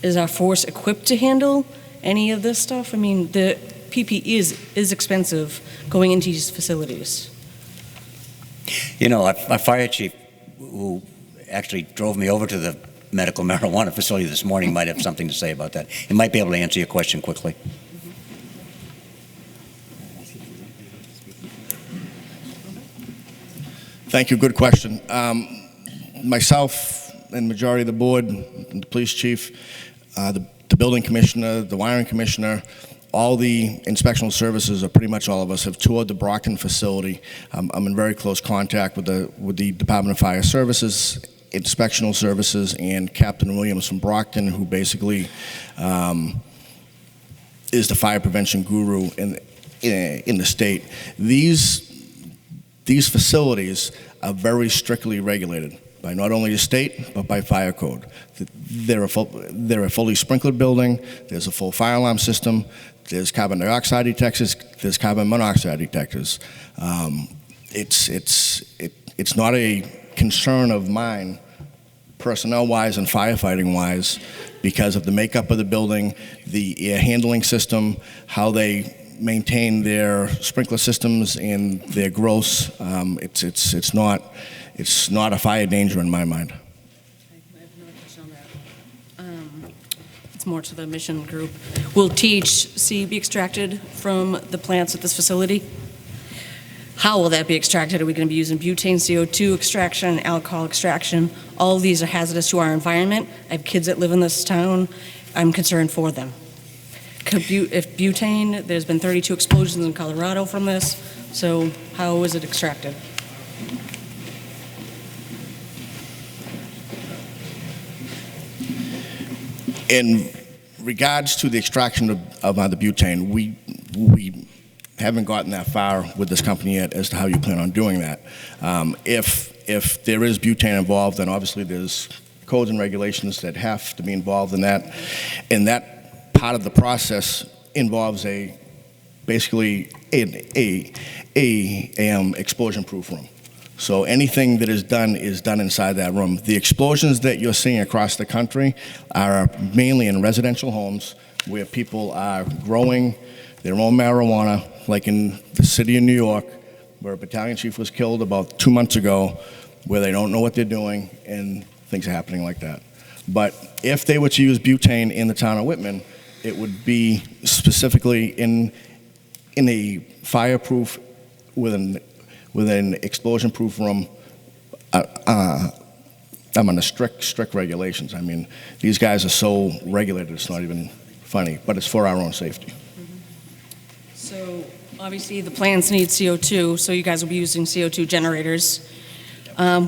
Is our force equipped to handle any of this stuff? I mean, the PPE is expensive going into these facilities. You know, our fire chief, who actually drove me over to the medical marijuana facility this morning, might have something to say about that. He might be able to answer your question quickly. Thank you. Good question. Myself and majority of the board, the police chief, the building commissioner, the wiring commissioner, all the inspectional services, or pretty much all of us, have toured the Brockton facility. I'm in very close contact with the Department of Fire Services, Inspectional Services, and Captain Williams from Brockton, who basically is the fire prevention guru in the state. These facilities are very strictly regulated by not only the state, but by fire code. They're a fully sprinklered building, there's a full fire alarm system, there's carbon dioxide detectors, there's carbon monoxide detectors. It's not a concern of mine, personnel-wise and firefighting-wise, because of the makeup of the building, the air handling system, how they maintain their sprinkler systems and their growths. It's not a fire danger in my mind. I have another question on that. It's more to the mission group. Will THC be extracted from the plants at this facility? How will that be extracted? Are we going to be using butane, CO2 extraction, alcohol extraction? All of these are hazardous to our environment. I have kids that live in this town. I'm concerned for them. If butane, there's been 32 explosions in Colorado from this, so how is it extracted? In regards to the extraction of the butane, we haven't gotten that far with this company yet as to how you plan on doing that. If there is butane involved, then obviously there's codes and regulations that have to be involved in that. And that part of the process involves basically a explosion-proof room. So anything that is done inside that room. The explosions that you're seeing across the country are mainly in residential homes where people are growing their own marijuana, like in the city of New York, where a battalion chief was killed about 2 months ago, where they don't know what they're doing and things are happening like that. But if they were to use butane in the town of Whitman, it would be specifically in a fireproof with with an explosion-proof room. I'm under strict regulations. I mean, these guys are so regulated, it's not even funny, but it's for our own safety. So obviously the plants need CO2, so you guys will be using CO2 generators,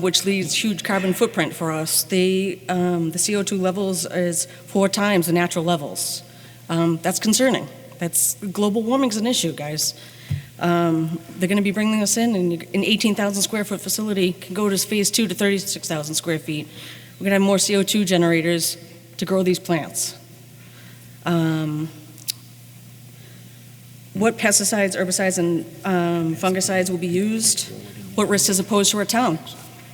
which leaves huge carbon footprint for us. The CO2 levels is 4 times the natural levels. That's concerning. Global warming's an issue, guys. They're going to be bringing us in, and an 18,000 square foot facility can go to phase 2 to 36,000 square feet. We're going to have more CO2 generators to grow these plants. What pesticides, herbicides, and fungicides will be used? What risks does it pose to our town?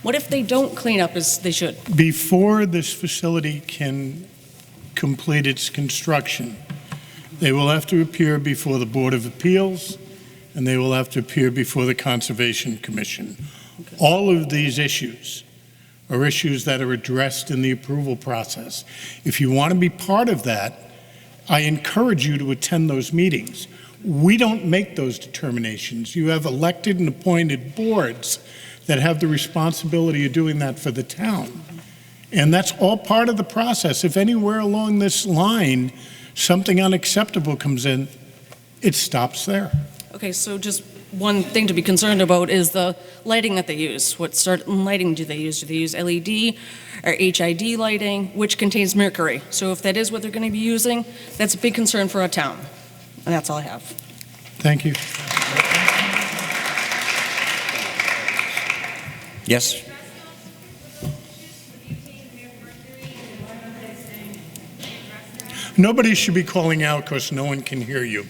What if they don't clean up as they should? Before this facility can complete its construction, they will have to appear before the Board of Appeals, and they will have to appear before the Conservation Commission. Okay. All of these issues are issues that are addressed in the approval process. If you want to be part of that, I encourage you to attend those meetings. We don't make those determinations. You have elected and appointed boards that have the responsibility of doing that for the town. And that's all part of the process. If anywhere along this line something unacceptable comes in, it stops there. Okay, so just one thing to be concerned about is the lighting that they use. What certain lighting do they use? Do they use LED or HID lighting, which contains mercury? So if that is what they're going to be using, that's a big concern for our town. And that's all I have. Thank you. Yes? Nobody should be calling out because no one can hear you.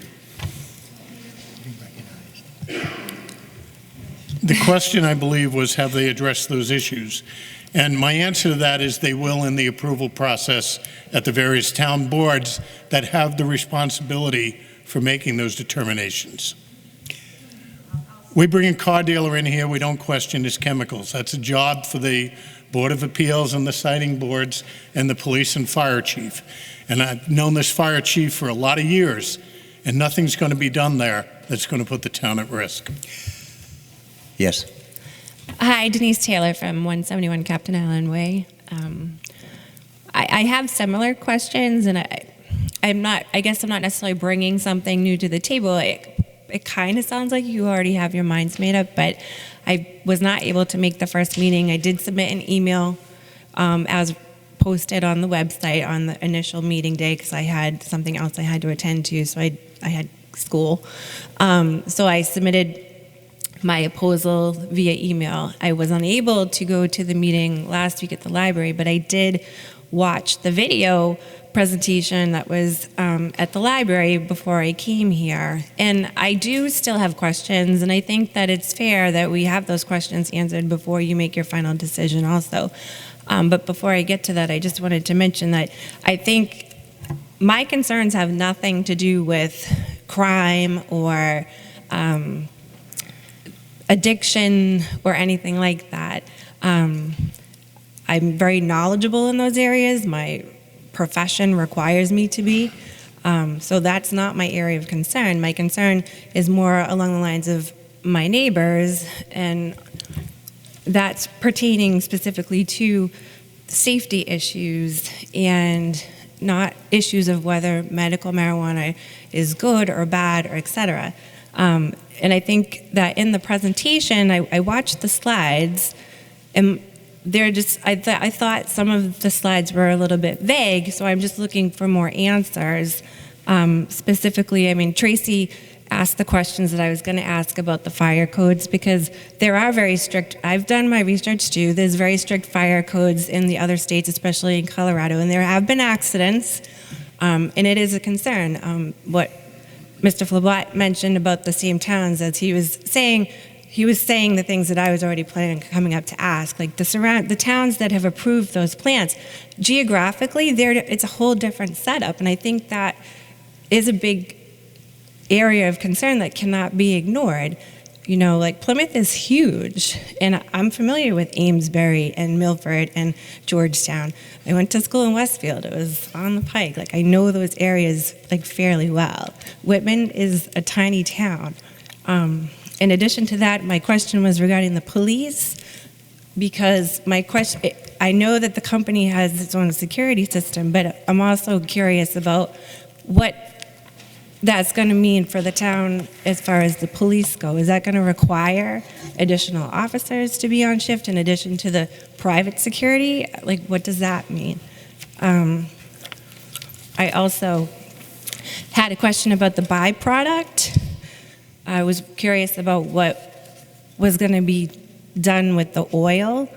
The question, I believe, was have they addressed those issues? And my answer to that is they will in the approval process at the various town boards that have the responsibility for making those determinations. We bring a car dealer in here, we don't question his chemicals. That's a job for the Board of Appeals and the siting boards and the police and fire chief. And I've known this fire chief for a lot of years, and nothing's going to be done there that's going to put the town at risk. Yes. Hi, Denise Taylor from 171 Captain Island Way. I have similar questions, and I guess I'm not necessarily bringing something new to the table. It kind of sounds like you already have your minds made up, but I was not able to make the first meeting. I did submit an email as posted on the website on the initial meeting day because I had something else I had to attend to, so I had school. So I submitted my opposal via email. I was unable to go to the meeting last week at the library, but I did watch the video presentation that was at the library before I came here. And I do still have questions, and I think that it's fair that we have those questions answered before you make your final decision also. But before I get to that, I just wanted to mention that I think my concerns have nothing to do with crime or addiction or anything like that. I'm very knowledgeable in those areas. My profession requires me to be. So that's not my area of concern. My concern is more along the lines of my neighbors, and that's pertaining specifically to safety issues and not issues of whether medical marijuana is good or bad or et cetera. And I think that in the presentation, I watched the slides, and they're just, I thought some of the slides were a little bit vague, so I'm just looking for more answers. Specifically, I mean, Tracy asked the questions that I was going to ask about the fire codes, because there are very strict, I've done my research too, there's very strict fire codes in the other states, especially in Colorado, and there have been accidents, and it is a concern. What Mr. Flabot mentioned about the same towns, as he was saying the things that I was already planning coming up to ask, like the towns that have approved those plants, geographically, it's a whole different setup, and I think that is a big area of concern that cannot be ignored. You know, like Plymouth is huge, and I'm familiar with Amesbury and Milford and Georgetown. I went to school in Westfield. It was on the pike. Like, I know those areas like fairly well. Whitman is a tiny town. in addition to that, my question was regarding the police, because I know that the company has its own security system, but I'm also curious about what that's going to mean for the town as far as the police go. Is that going to require additional officers to be on shift in addition to the private security? Like, what does that mean? I also had a question about the byproduct. I was curious about what was going to be done with the oil.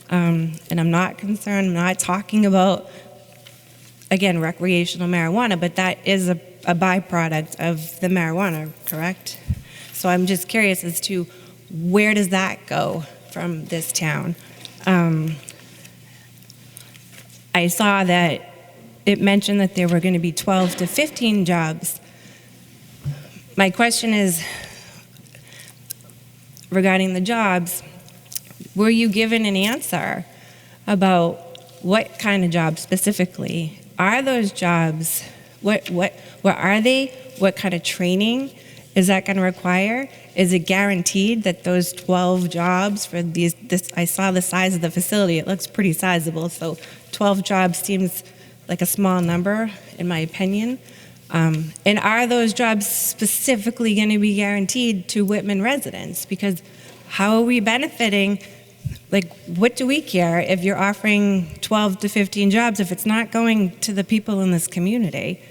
And I'm not concerned, I'm not talking about, again, recreational marijuana, but that is a byproduct of the marijuana, correct? So I'm just curious as to where does that go from this town? I saw that it mentioned that there were going to be 12 to 15 jobs. My question is, regarding the jobs, were you given an answer about what kind of jobs specifically? Are those jobs, what are they? What kind of training is that going to require? Is it guaranteed that those 12 jobs for I saw the size of the facility, it looks pretty sizable, so 12 jobs seems like a small number, in my opinion. And are those jobs specifically going to be guaranteed to Whitman residents? Because how are we benefiting? Like, what do we care if you're offering 12 to 15 jobs if it's not going to the people in this community?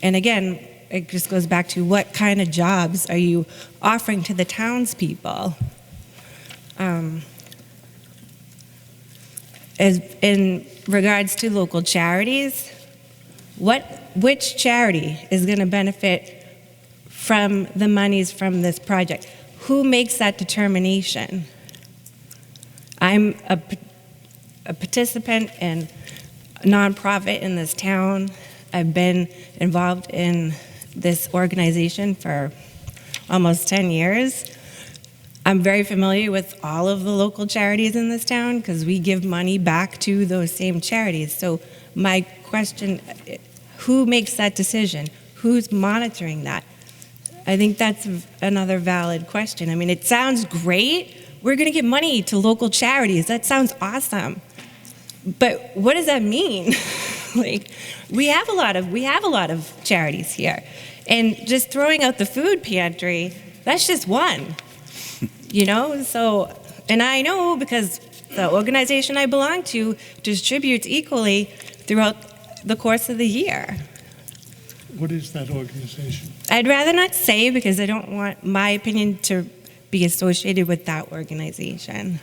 And again, it just goes back to what kind of jobs are you offering to the townspeople? As in regards to local charities, which charity is going to benefit from the monies from this project? Who makes that determination? I'm a participant in a nonprofit in this town. I've been involved in this organization for almost 10 years. I'm very familiar with all of the local charities in this town because we give money back to those same charities. So my question, who makes that decision? Who's monitoring that? I think that's another valid question. I mean, it sounds great. We're going to give money to local charities. That sounds awesome. But what does that mean? Like, we have a lot of charities here. And just throwing out the food pantry, that's just one. You know, so, and I know because the organization I belong to distributes equally throughout the course of the year. What is that organization? I'd rather not say because I don't want my opinion to be associated with that organization.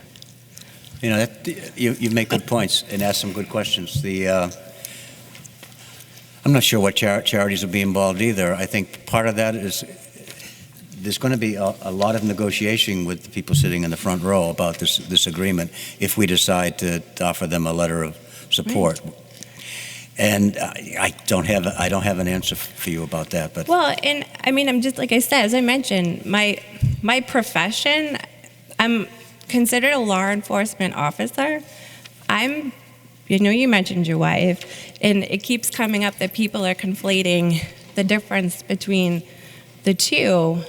You know, you make good points and ask some good questions. I'm not sure what charities will be involved either. I think part of that is there's going to be a lot of negotiation with the people sitting in the front row about this agreement if we decide to offer them a letter of support. Right. And I don't have an answer for you about that. But well, and I mean, I'm just like I said, as I mentioned, my profession, I'm considered a law enforcement officer. You mentioned your wife, and it keeps coming up that people are conflating the difference between the two.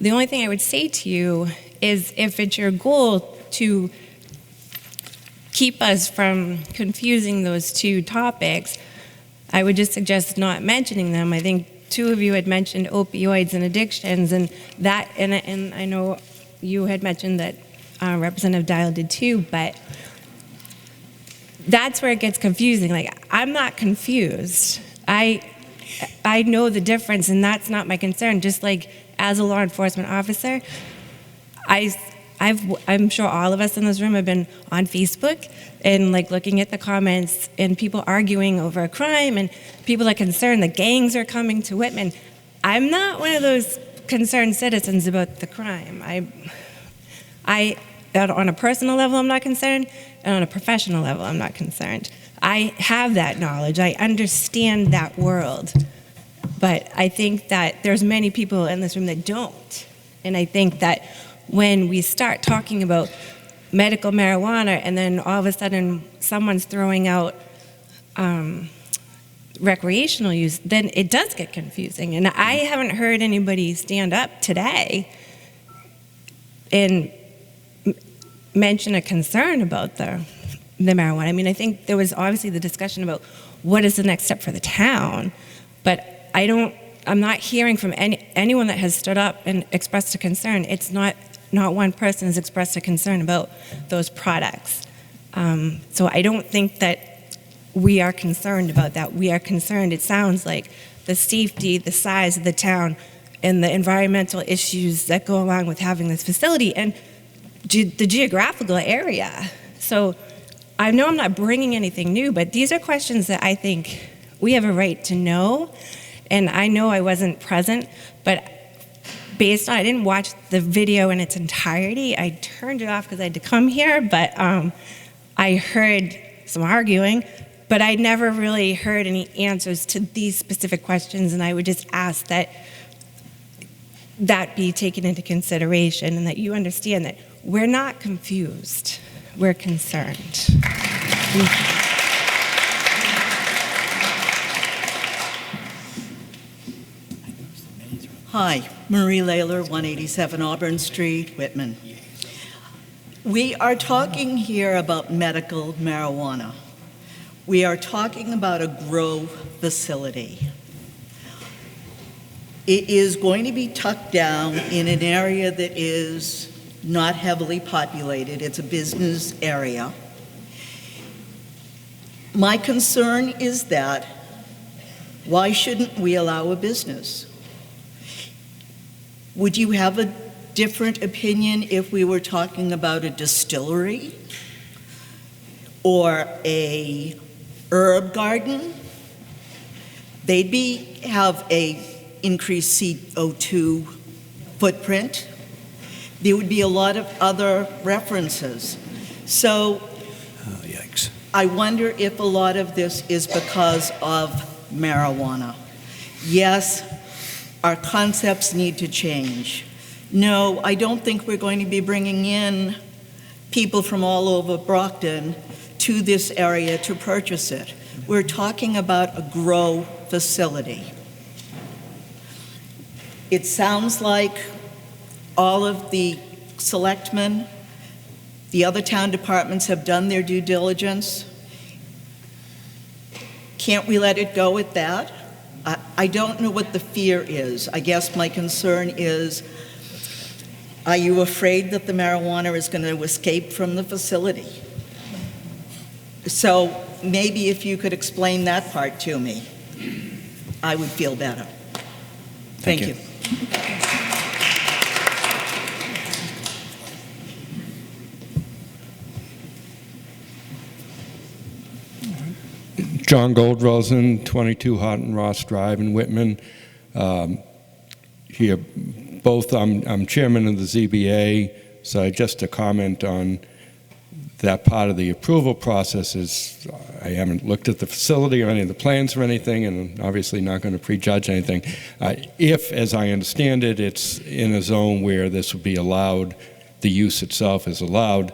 The only thing I would say to you is if it's your goal to keep us from confusing those two topics, I would just suggest not mentioning them. I think two of you had mentioned opioids and addictions, and I know you had mentioned that Representative Dial did too, but that's where it gets confusing. Like, I'm not confused. I know the difference, and that's not my concern. Just like as a law enforcement officer, I'm sure all of us in this room have been on Facebook and like looking at the comments and people arguing over a crime and people are concerned that gangs are coming to Whitman. I'm not one of those concerned citizens about the crime. On a personal level, I'm not concerned, and on a professional level, I'm not concerned. I have that knowledge. I understand that world. But I think that there's many people in this room that don't. And I think that when we start talking about medical marijuana and then all of a sudden someone's throwing out recreational use, then it does get confusing. And I haven't heard anybody stand up today and mention a concern about the marijuana. I mean, I think there was obviously the discussion about what is the next step for the town, but I'm not hearing from anyone that has stood up and expressed a concern. It's not one person has expressed a concern about those products. So I don't think that we are concerned about that. We are concerned, it sounds like, the safety, the size of the town, and the environmental issues that go along with having this facility, and the geographical area. So I know I'm not bringing anything new, but these are questions that I think we have a right to know. And I know I wasn't present, but based on, I didn't watch the video in its entirety. I turned it off because I had to come here, but I heard some arguing, but I never really heard any answers to these specific questions, and I would just ask that that be taken into consideration and that you understand that we're not confused, we're concerned. Hi, Marie Layler, 187 Auburn Street, Whitman. We are talking here about medical marijuana. We are talking about a grow facility. It is going to be tucked down in an area that is not heavily populated. It's a business area. My concern is that why shouldn't we allow a business? Would you have a different opinion if we were talking about a distillery or a herb garden? They'd have a increased CO2 footprint. There would be a lot of other references. So Yikes. I wonder if a lot of this is because of marijuana. Yes, our concepts need to change. No, I don't think we're going to be bringing in people from all over Brockton to this area to purchase it. We're talking about a grow facility. It sounds like all of the selectmen, the other town departments have done their due diligence. Can't we let it go at that? I don't know what the fear is. I guess my concern is, are you afraid that the marijuana is going to escape from the facility? So maybe if you could explain that part to me, I would feel better. Thank you. John Goldrosen, 22 Houghton Ross Drive in Whitman. Here, both I'm chairman of the ZBA, so just to comment on that part of the approval process is I haven't looked at the facility or any of the plans or anything, and I'm obviously not going to prejudge anything. If, as I understand it, it's in a zone where this would be allowed, the use itself is allowed,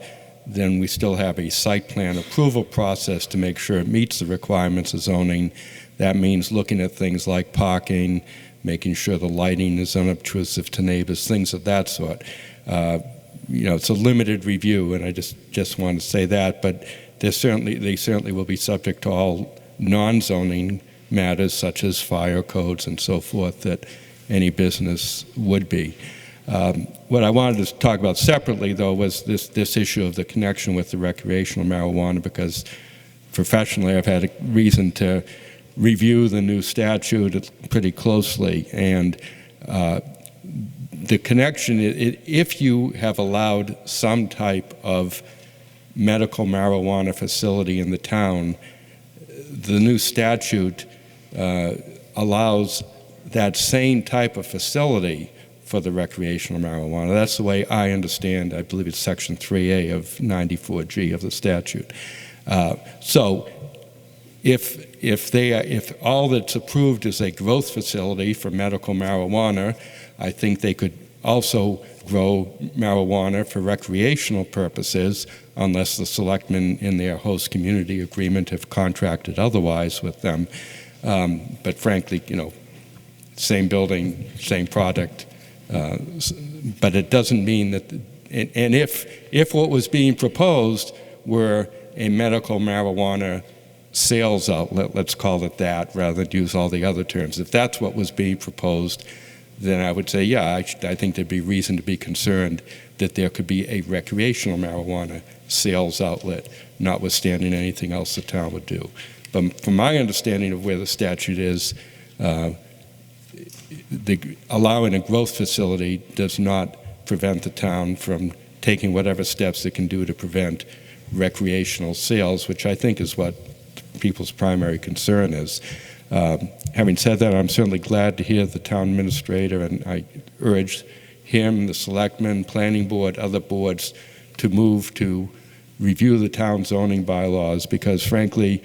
then we still have a site plan approval process to make sure it meets the requirements of zoning. That means looking at things like parking, making sure the lighting is unobtrusive to neighbors, things of that sort. It's a limited review, and I just want to say that, but they certainly will be subject to all non-zoning matters such as fire codes and so forth that any business would be. What I wanted to talk about separately, though, was this issue of the connection with the recreational marijuana, because professionally I've had a reason to review the new statute pretty closely, and the connection, if you have allowed some type of medical marijuana facility in the town, the new statute allows that same type of facility for the recreational marijuana. That's the way I understand, I believe it's Section 3A of 94G of the statute. So if all that's approved is a growth facility for medical marijuana, I think they could also grow marijuana for recreational purposes unless the selectmen in their host community agreement have contracted otherwise with them. But frankly, same building, same product. But it doesn't mean that And if what was being proposed were a medical marijuana sales outlet, let's call it that, rather than use all the other terms, if that's what was being proposed, then I would say, yeah, I think there'd be reason to be concerned that there could be a recreational marijuana sales outlet, notwithstanding anything else the town would do. But from my understanding of where the statute is, allowing a growth facility does not prevent the town from taking whatever steps it can do to prevent recreational sales, which I think is what people's primary concern is. Having said that, I'm certainly glad to hear the town administrator, and I urge him, the selectmen, planning board, other boards to move to review the town zoning bylaws, because frankly,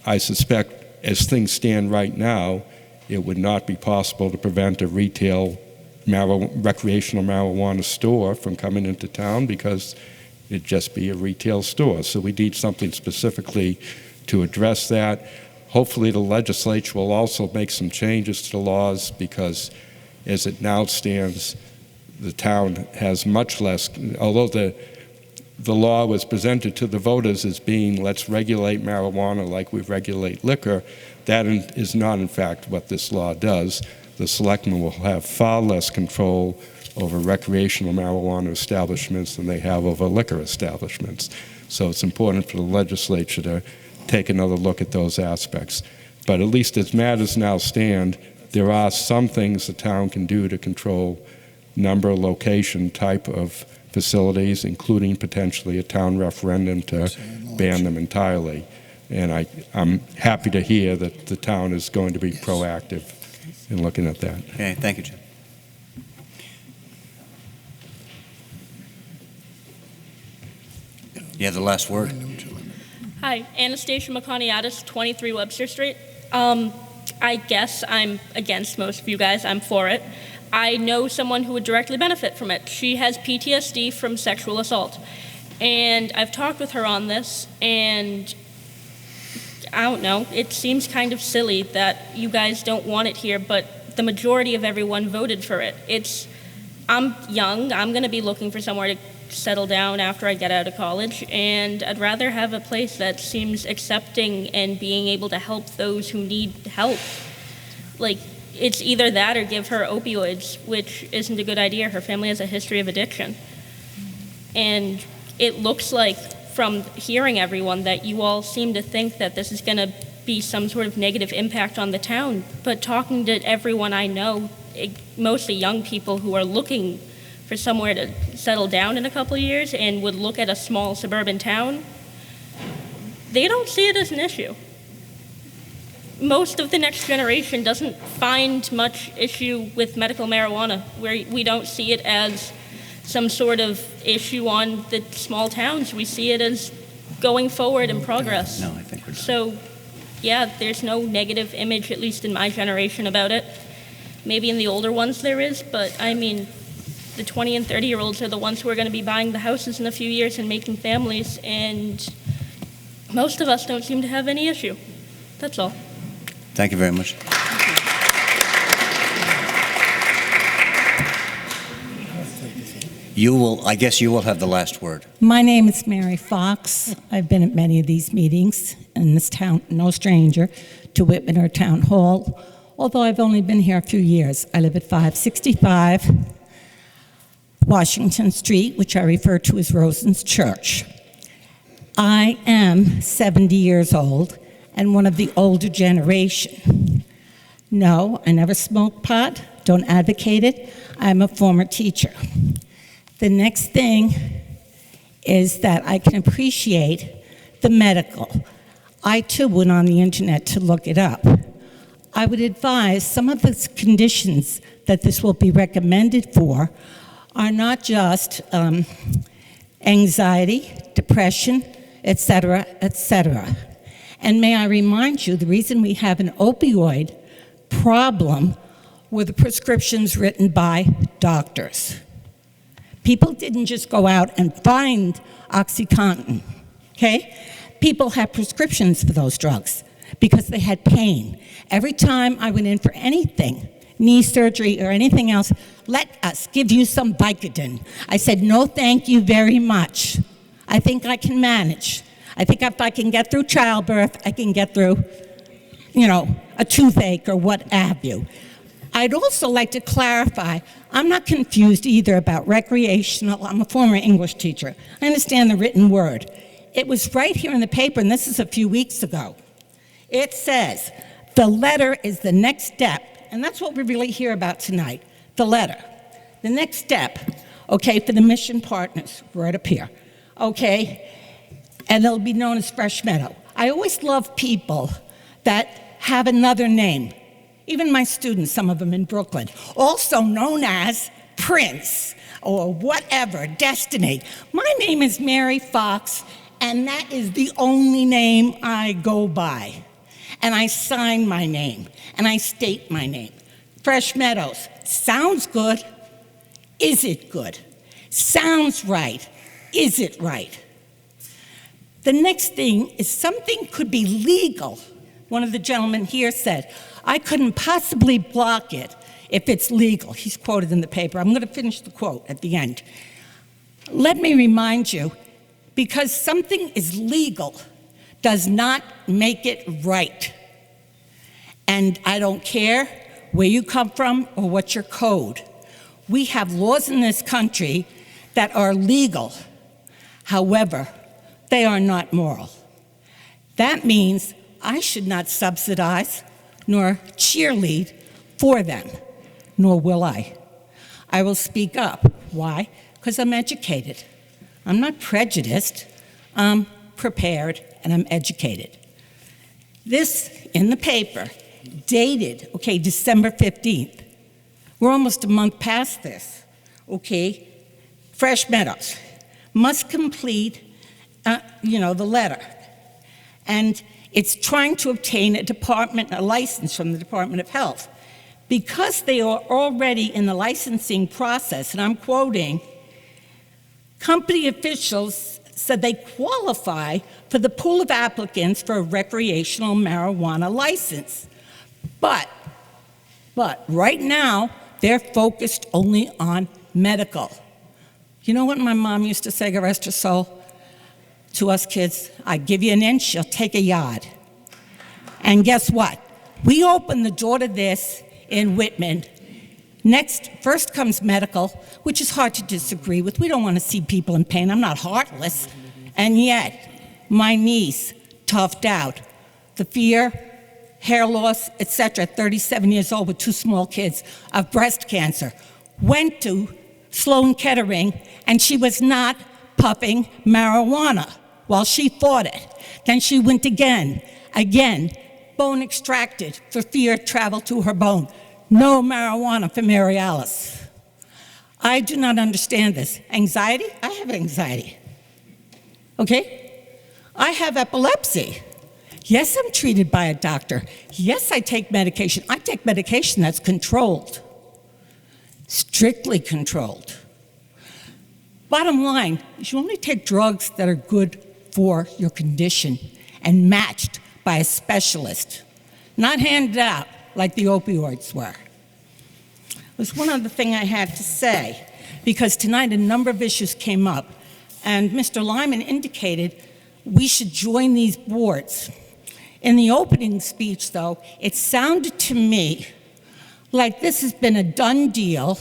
I suspect as things stand right now, it would not be possible to prevent a retail recreational marijuana store from coming into town, because it'd just be a retail store. So we need something specifically to address that. Hopefully the legislature will also make some changes to the laws, because as it now stands, the town has much less, although the law was presented to the voters as being, let's regulate marijuana like we regulate liquor, that is not in fact what this law does. The selectmen will have far less control over recreational marijuana establishments than they have over liquor establishments. So it's important for the legislature to take another look at those aspects. But at least as matters now stand, there are some things the town can do to control number, location, type of facilities, including potentially a town referendum to ban them entirely. And I'm happy to hear that the town is going to be proactive in looking at that. Okay, thank you, Jim. You have the last word. Hi, Anastasia McConiatis, 23 Webster Street. I guess I'm against most of you guys. I'm for it. I know someone who would directly benefit from it. She has PTSD from sexual assault. And I've talked with her on this, and I don't know, it seems kind of silly that you guys don't want it here, but the majority of everyone voted for it. I'm young, I'm going to be looking for somewhere to settle down after I get out of college, and I'd rather have a place that seems accepting and being able to help those who need help. Like, it's either that or give her opioids, which isn't a good idea. Her family has a history of addiction. And it looks like, from hearing everyone, that you all seem to think that this is going to be some sort of negative impact on the town. But talking to everyone I know, mostly young people who are looking for somewhere to settle down in a couple of years and would look at a small suburban town, they don't see it as an issue. Most of the next generation doesn't find much issue with medical marijuana, where we don't see it as some sort of issue on the small towns. We see it as going forward in progress. No, I think we're done. So, yeah, there's no negative image, at least in my generation, about it. Maybe in the older ones there is, but I mean, the 20 and 30-year-olds are the ones who are going to be buying the houses in a few years and making families, and most of us don't seem to have any issue. That's all. Thank you very much. I guess you will have the last word. My name is Mary Fox. I've been at many of these meetings in this town, no stranger to Whitman or Town Hall, although I've only been here a few years. I live at 565 Washington Street, which I refer to as Rosen's Church. I am 70 years old and one of the older generation. No, I never smoked pot, don't advocate it. I'm a former teacher. The next thing is that I can appreciate the medical. I too went on the internet to look it up. I would advise some of the conditions that this will be recommended for are not just anxiety, depression, etc., etc. And may I remind you, the reason we have an opioid problem were the prescriptions written by doctors. People didn't just go out and find OxyContin, okay? People had prescriptions for those drugs because they had pain. Every time I went in for anything, knee surgery, or anything else, let us give you some Vicodin. I said, no, thank you very much. I think I can manage. I think if I can get through childbirth, I can get through, a toothache or what have you. I'd also like to clarify, I'm not confused either about recreational. I'm a former English teacher. I understand the written word. It was right here in the paper, and this is a few weeks ago. It says, the letter is the next step, and that's what we really hear about tonight, the letter. The next step, okay, for the mission partners, right up here, okay? And it'll be known as Fresh Meadow. I always love people that have another name. Even my students, some of them in Brooklyn, also known as Prince or whatever, Destiny. My name is Mary Fox, and that is the only name I go by. And I sign my name, and I state my name. Fresh Meadows. Sounds good. Is it good? Sounds right. Is it right? The next thing is something could be legal. One of the gentlemen here said, I couldn't possibly block it if it's legal. He's quoted in the paper. I'm going to finish the quote at the end. Let me remind you, because something is legal does not make it right. And I don't care where you come from or what's your code. We have laws in this country that are legal. However, they are not moral. That means I should not subsidize nor cheerlead for them, nor will I. I will speak up. Why? Because I'm educated. I'm not prejudiced. I'm prepared and I'm educated. This in the paper, dated, December 15th. We're almost a month past this, Fresh Meadows must complete, the letter. And it's trying to obtain a license from the Department of Health. Because they are already in the licensing process, and I'm quoting, company officials said they qualify for the pool of applicants for a recreational marijuana license. But right now, they're focused only on medical. You know what my mom used to say, God rest her soul, to us kids? I give you an inch, you'll take a yard. And guess what? We opened the door to this in Whitman. First comes medical, which is hard to disagree with. We don't want to see people in pain. I'm not heartless. And yet, my niece, toughed out. The fear, hair loss, etc., 37 years old with 2 small kids of breast cancer, went to Sloan Kettering, and she was not puffing marijuana while she fought it. Then she went again, bone extracted for fear travel to her bone. No marijuana for Mary Alice. I do not understand this. Anxiety? I have anxiety. I have epilepsy. Yes, I'm treated by a doctor. Yes, I take medication. I take medication that's controlled, strictly controlled. Bottom line is you only take drugs that are good for your condition and matched by a specialist, not handed out like the opioids were. There's one other thing I had to say, because tonight a number of issues came up, and Mr. Lyman indicated we should join these boards. In the opening speech, though, it sounded to me like this has been a done deal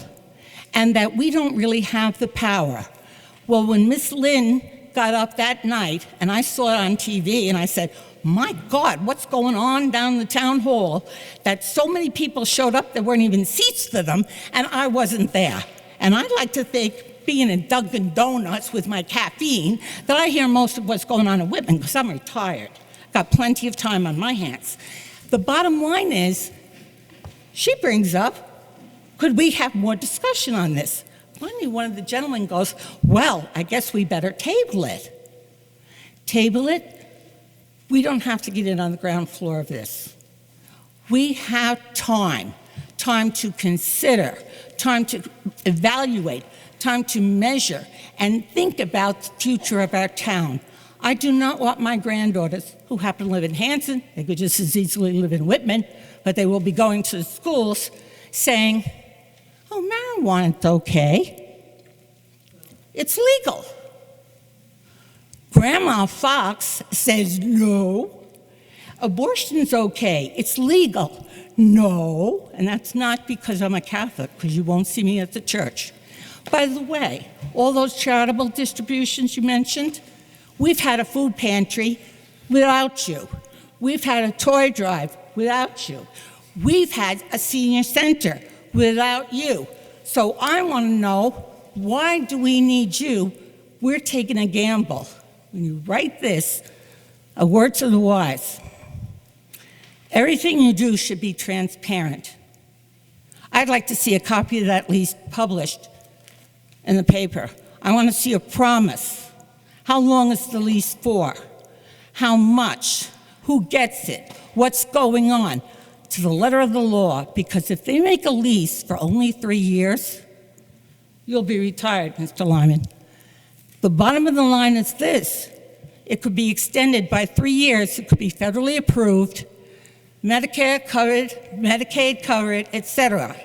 and that we don't really have the power. Well, when Miss Lynn got up that night, and I saw it on TV, and I said, my God, what's going on down the town hall that so many people showed up, there weren't even seats for them, and I wasn't there. And I'd like to think, being in Dunkin' Donuts with my caffeine, that I hear most of what's going on in Whitman, because I'm retired. Got plenty of time on my hands. The bottom line is, she brings up, could we have more discussion on this? Finally, one of the gentlemen goes, well, I guess we better table it. Table it? We don't have to get in on the ground floor of this. We have time to consider, time to evaluate, time to measure, and think about the future of our town. I do not want my granddaughters, who happen to live in Hanson, they could just as easily live in Whitman, but they will be going to schools, saying, oh, marijuana's okay. It's legal. Grandma Fox says no. Abortion's okay. It's legal. No. And that's not because I'm a Catholic, because you won't see me at the church. By the way, all those charitable distributions you mentioned, we've had a food pantry without you. We've had a toy drive without you. We've had a senior center without you. So I want to know, why do we need you? We're taking a gamble. When you write this, a word to the wise. Everything you do should be transparent. I'd like to see a copy of that lease published in the paper. I want to see a promise. How long is the lease for? How much? Who gets it? What's going on? To the letter of the law, because if they make a lease for only 3 years, you'll be retired, Mr. Lyman. The bottom of the line is this. It could be extended by 3 years. It could be federally approved, Medicare covered, Medicaid covered, etc.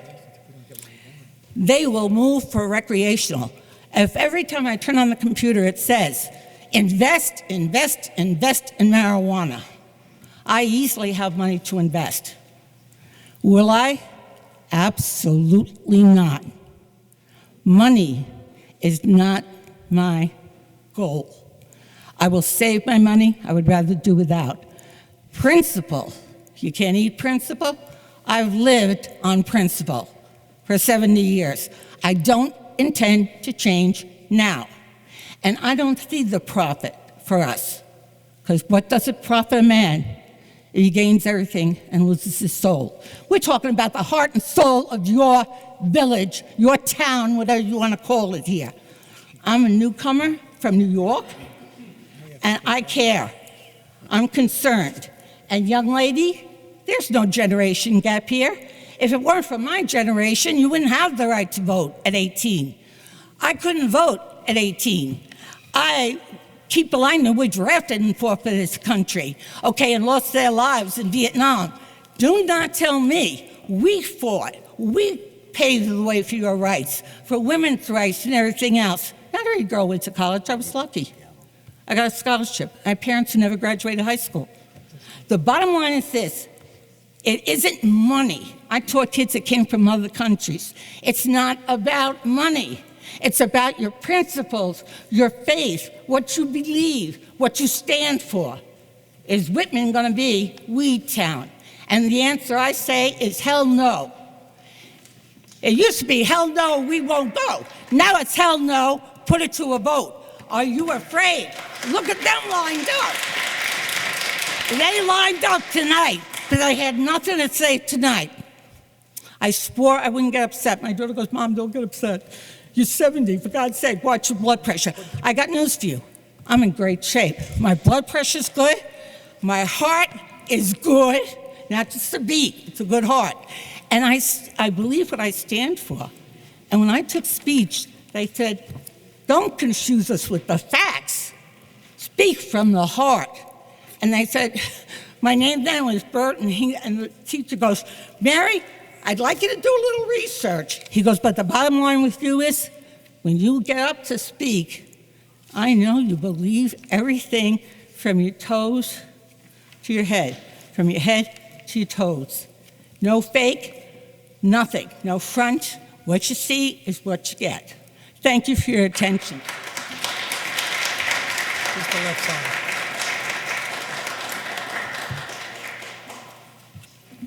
They will move for recreational. If every time I turn on the computer it says, invest, invest, invest in marijuana, I easily have money to invest. Will I? Absolutely not. Money is not my goal. I will save my money. I would rather do without. Principle. You can't eat principle? I've lived on principle for 70 years. I don't intend to change now. And I don't see the profit for us. Because what does it profit a man if he gains everything and loses his soul? We're talking about the heart and soul of your village, your town, whatever you want to call it here. I'm a newcomer from New York, and I care. I'm concerned. And young lady, there's no generation gap here. If it weren't for my generation, you wouldn't have the right to vote at 18. I couldn't vote at 18. People I knew were drafted and fought for this country, okay, and lost their lives in Vietnam. Do not tell me we fought. We paved the way for your rights, for women's rights and everything else. Not every girl went to college. I was lucky. I got a scholarship. My parents who never graduated high school. The bottom line is this. It isn't money. I taught kids that came from other countries. It's not about money. It's about your principles, your faith, what you believe, what you stand for. Is Whitman going to be Weed Town? And the answer I say is hell no. It used to be hell no, we won't go. Now it's hell no, put it to a vote. Are you afraid? Look at them lined up. They lined up tonight, but I had nothing to say tonight. I swore I wouldn't get upset. My daughter goes, Mom, don't get upset. You're 70, for God's sake, watch your blood pressure. I got news for you. I'm in great shape. My blood pressure's good. My heart is good. Not just a beat, it's a good heart. And I believe what I stand for. And when I took speech, they said, don't confuse us with the facts. Speak from the heart. And they said, my name then was Bert, and the teacher goes, Mary, I'd like you to do a little research. He goes, but the bottom line with you is, when you get up to speak, I know you believe everything from your toes to your head, from your head to your toes. No fake, nothing, no front. What you see is what you get. Thank you for your attention. Just the left side.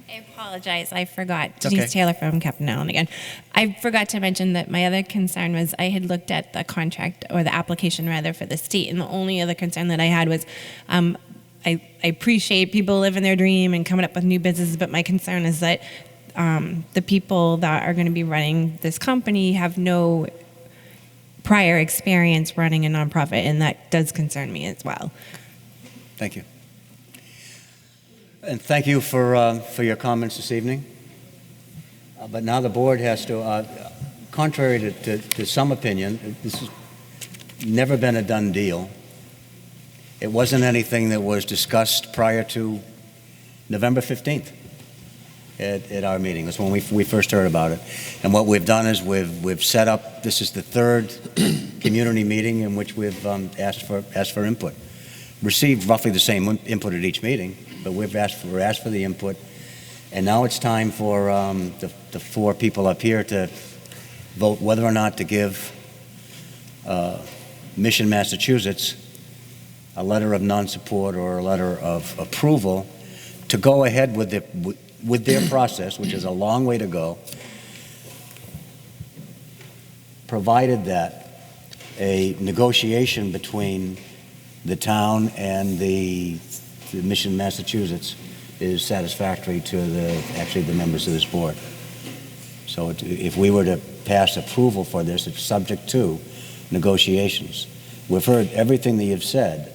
I apologize. I forgot. It's Denise okay. Taylor from Captain Allen again. I forgot to mention that my other concern was I had looked at the contract, or the application rather, for the state, and the only other concern that I had was I appreciate people living their dream and coming up with new businesses, but my concern is that the people that are going to be running this company have no prior experience running a nonprofit, and that does concern me as well. Thank you. And thank you for your comments this evening. But now the board has to, contrary to some opinion, this has never been a done deal. It wasn't anything that was discussed prior to November 15th. at our meeting. That's when we first heard about it. And what we've done is we've set up, this is the third community meeting in which we've asked for input. Received roughly the same input at each meeting, but we've asked for the input. And now it's time for the four people up here to vote whether or not to give Mission, Massachusetts a letter of non-support or a letter of approval to go ahead with their process, which is a long way to go, provided that a negotiation between the town and the Mission, Massachusetts is satisfactory to the members of this board. So if we were to pass approval for this, it's subject to negotiations. We've heard everything that you've said.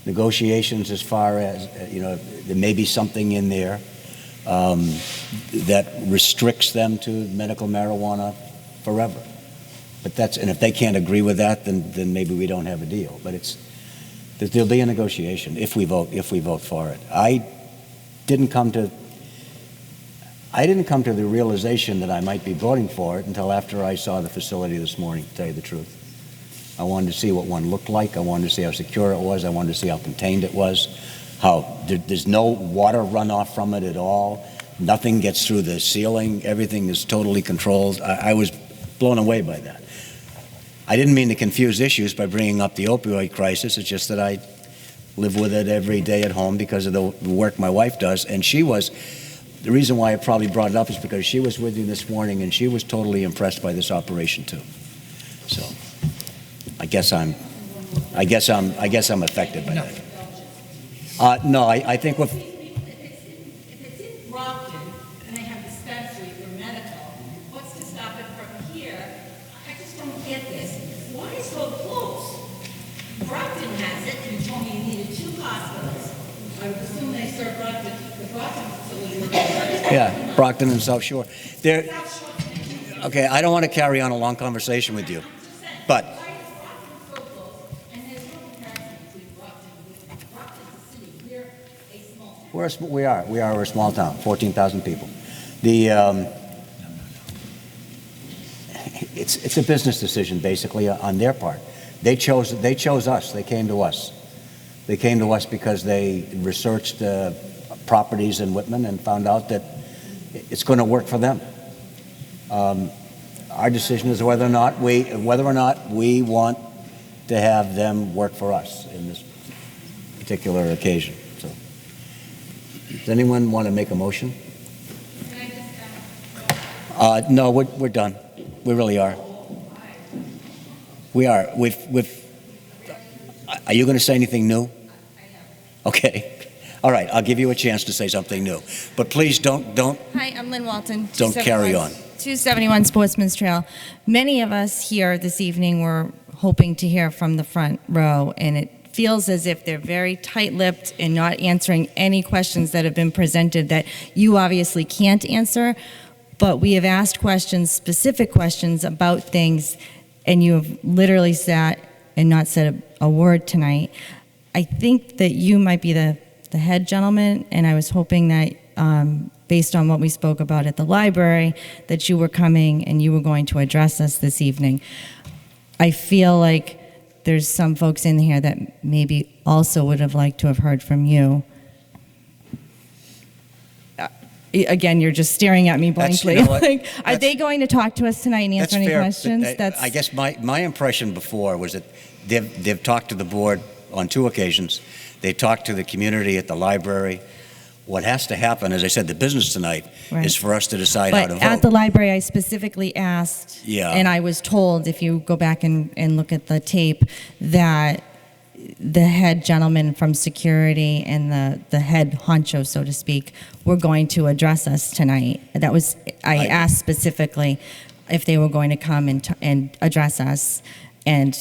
Negotiations as far as, there may be something in there that restricts them to medical marijuana forever. But and if they can't agree with that, then maybe we don't have a deal. But there'll be a negotiation if we vote for it. I didn't come to the realization that I might be voting for it until after I saw the facility this morning, to tell you the truth. I wanted to see what one looked like. I wanted to see how secure it was. I wanted to see how contained it was, how there's no water runoff from it at all. Nothing gets through the ceiling. Everything is totally controlled. I was blown away by that. I didn't mean to confuse issues by bringing up the opioid crisis. It's just that I live with it every day at home because of the work my wife does. And the reason why I probably brought it up is because she was with you this morning and she was totally impressed by this operation too. So I guess I'm affected by that. No, I think If it's in Brockton and they have dispensary for medical, what's to stop it from here? I just don't get this. Why so close? Brockton has it, and you told me you needed 2 hospitals. I would assume they serve the Brockton facility. Yeah, Brockton and South Shore. Okay, I don't want to carry on a long conversation with you, but we are a small town, 14,000 people. It's a business decision basically on their part. They chose us. They came to us. They came to us because they researched properties in Whitman and found out that it's going to work for them. Our decision is whether or not we want to have them work for us in this particular occasion. So, does anyone want to make a motion? No, we're done. We really are. We are. Are you going to say anything new? Okay. All right. I'll give you a chance to say something new, but please don't. Hi, I'm Lynn Walton. Don't carry on. 271 Sportsman's Trail. Many of us here this evening were hoping to hear from the front row, and it feels as if they're very tight-lipped and not answering any questions that have been presented that you obviously can't answer. But we have asked questions, specific questions about things, and you have literally sat and not said a word tonight. I think that you might be the head gentleman, and I was hoping that based on what we spoke about at the library, that you were coming and you were going to address us this evening. I feel like there's some folks in here that maybe also would have liked to have heard from you. Again, you're just staring at me blankly. Are they going to talk to us tonight and answer any questions? I guess my impression before was that they've talked to the board on 2 occasions. They talked to the community at the library. What has to happen, as I said, the business tonight is for us to decide how to vote. At the library, I specifically asked, Yeah. and I was told, if you go back and look at the tape, that the head gentleman from security and the head honcho, so to speak, were going to address us tonight. I asked specifically if they were going to come and address us, and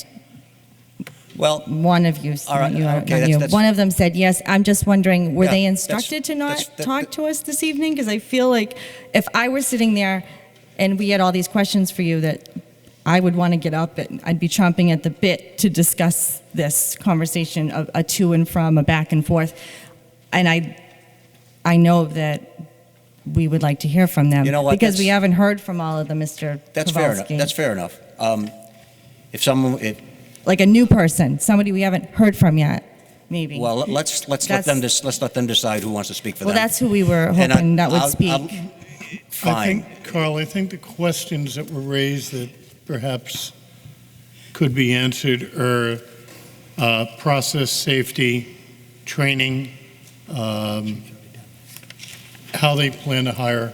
well, one of you, one of them said yes. I'm just wondering, were they instructed to not talk to us this evening? Because I feel like if I were sitting there and we had all these questions for you, that I would want to get up and I'd be chomping at the bit to discuss this conversation, a to and from, a back and forth. And I know that we would like to hear from them. You know what, Because we that's- haven't heard from all of them, Mr. That's fair enough. Kowalski. That's fair enough. If Like a new person, somebody we haven't heard from yet, maybe. well, let's let them decide who wants to speak for Well, them. that's who we were And hoping that would I'll- speak. Fine. Carl, I think the questions that were raised that perhaps could be answered are process safety, training, how they plan to hire,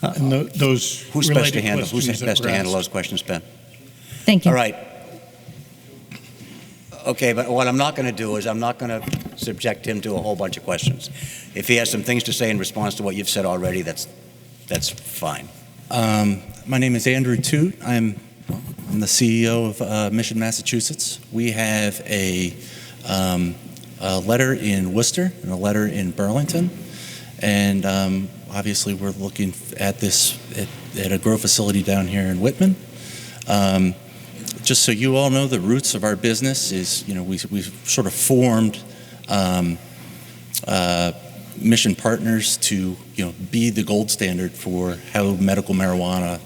and those Who's best to related handle? Who's questions that best were to handle asked. those questions, Ben? Thank you. All right. Okay, but what I'm not going to do is I'm not going to subject him to a whole bunch of questions. If he has some things to say in response to what you've said already, that's fine. My name is Andrew Toot. I'm the CEO of Mission, Massachusetts. We have a letter in Worcester and a letter in Burlington, and obviously we're looking at this at a grow facility down here in Whitman. Just so you all know, the roots of our business is, we've sort of formed mission partners to, be the gold standard for how medical marijuana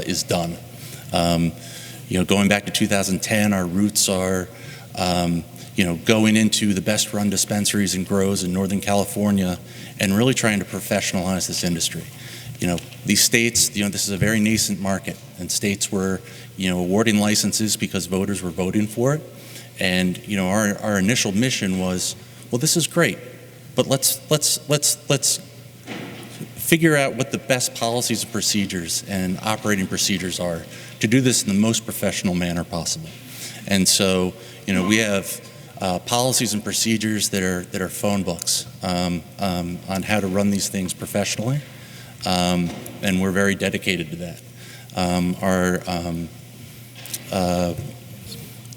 is done. Going back to 2010, our roots are, going into the best run dispensaries and grows in Northern California and really trying to professionalize this industry. These states, this is a very nascent market, and states were, awarding licenses because voters were voting for it. And, our initial mission was, well, this is great, but let's figure out what the best policies and procedures and operating procedures are to do this in the most professional manner possible. And so, we have policies and procedures that are phone books on how to run these things professionally. And we're very dedicated to that.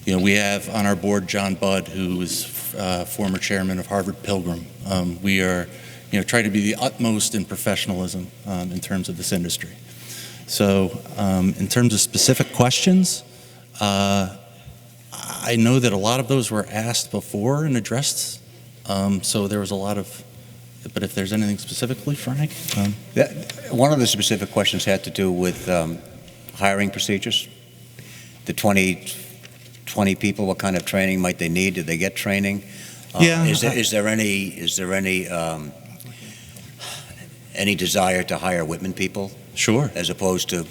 We have on our board John Budd, who is former chairman of Harvard Pilgrim. We are, trying to be the utmost in professionalism in terms of this industry. So, in terms of specific questions, I know that a lot of those were asked before and addressed. So there was a lot of. But if there's anything specifically, Frank? One of the specific questions had to do with hiring procedures. The 20 people, what kind of training might they need? Did they get training? Yeah. Is there any desire to hire Whitman people? Sure. As opposed to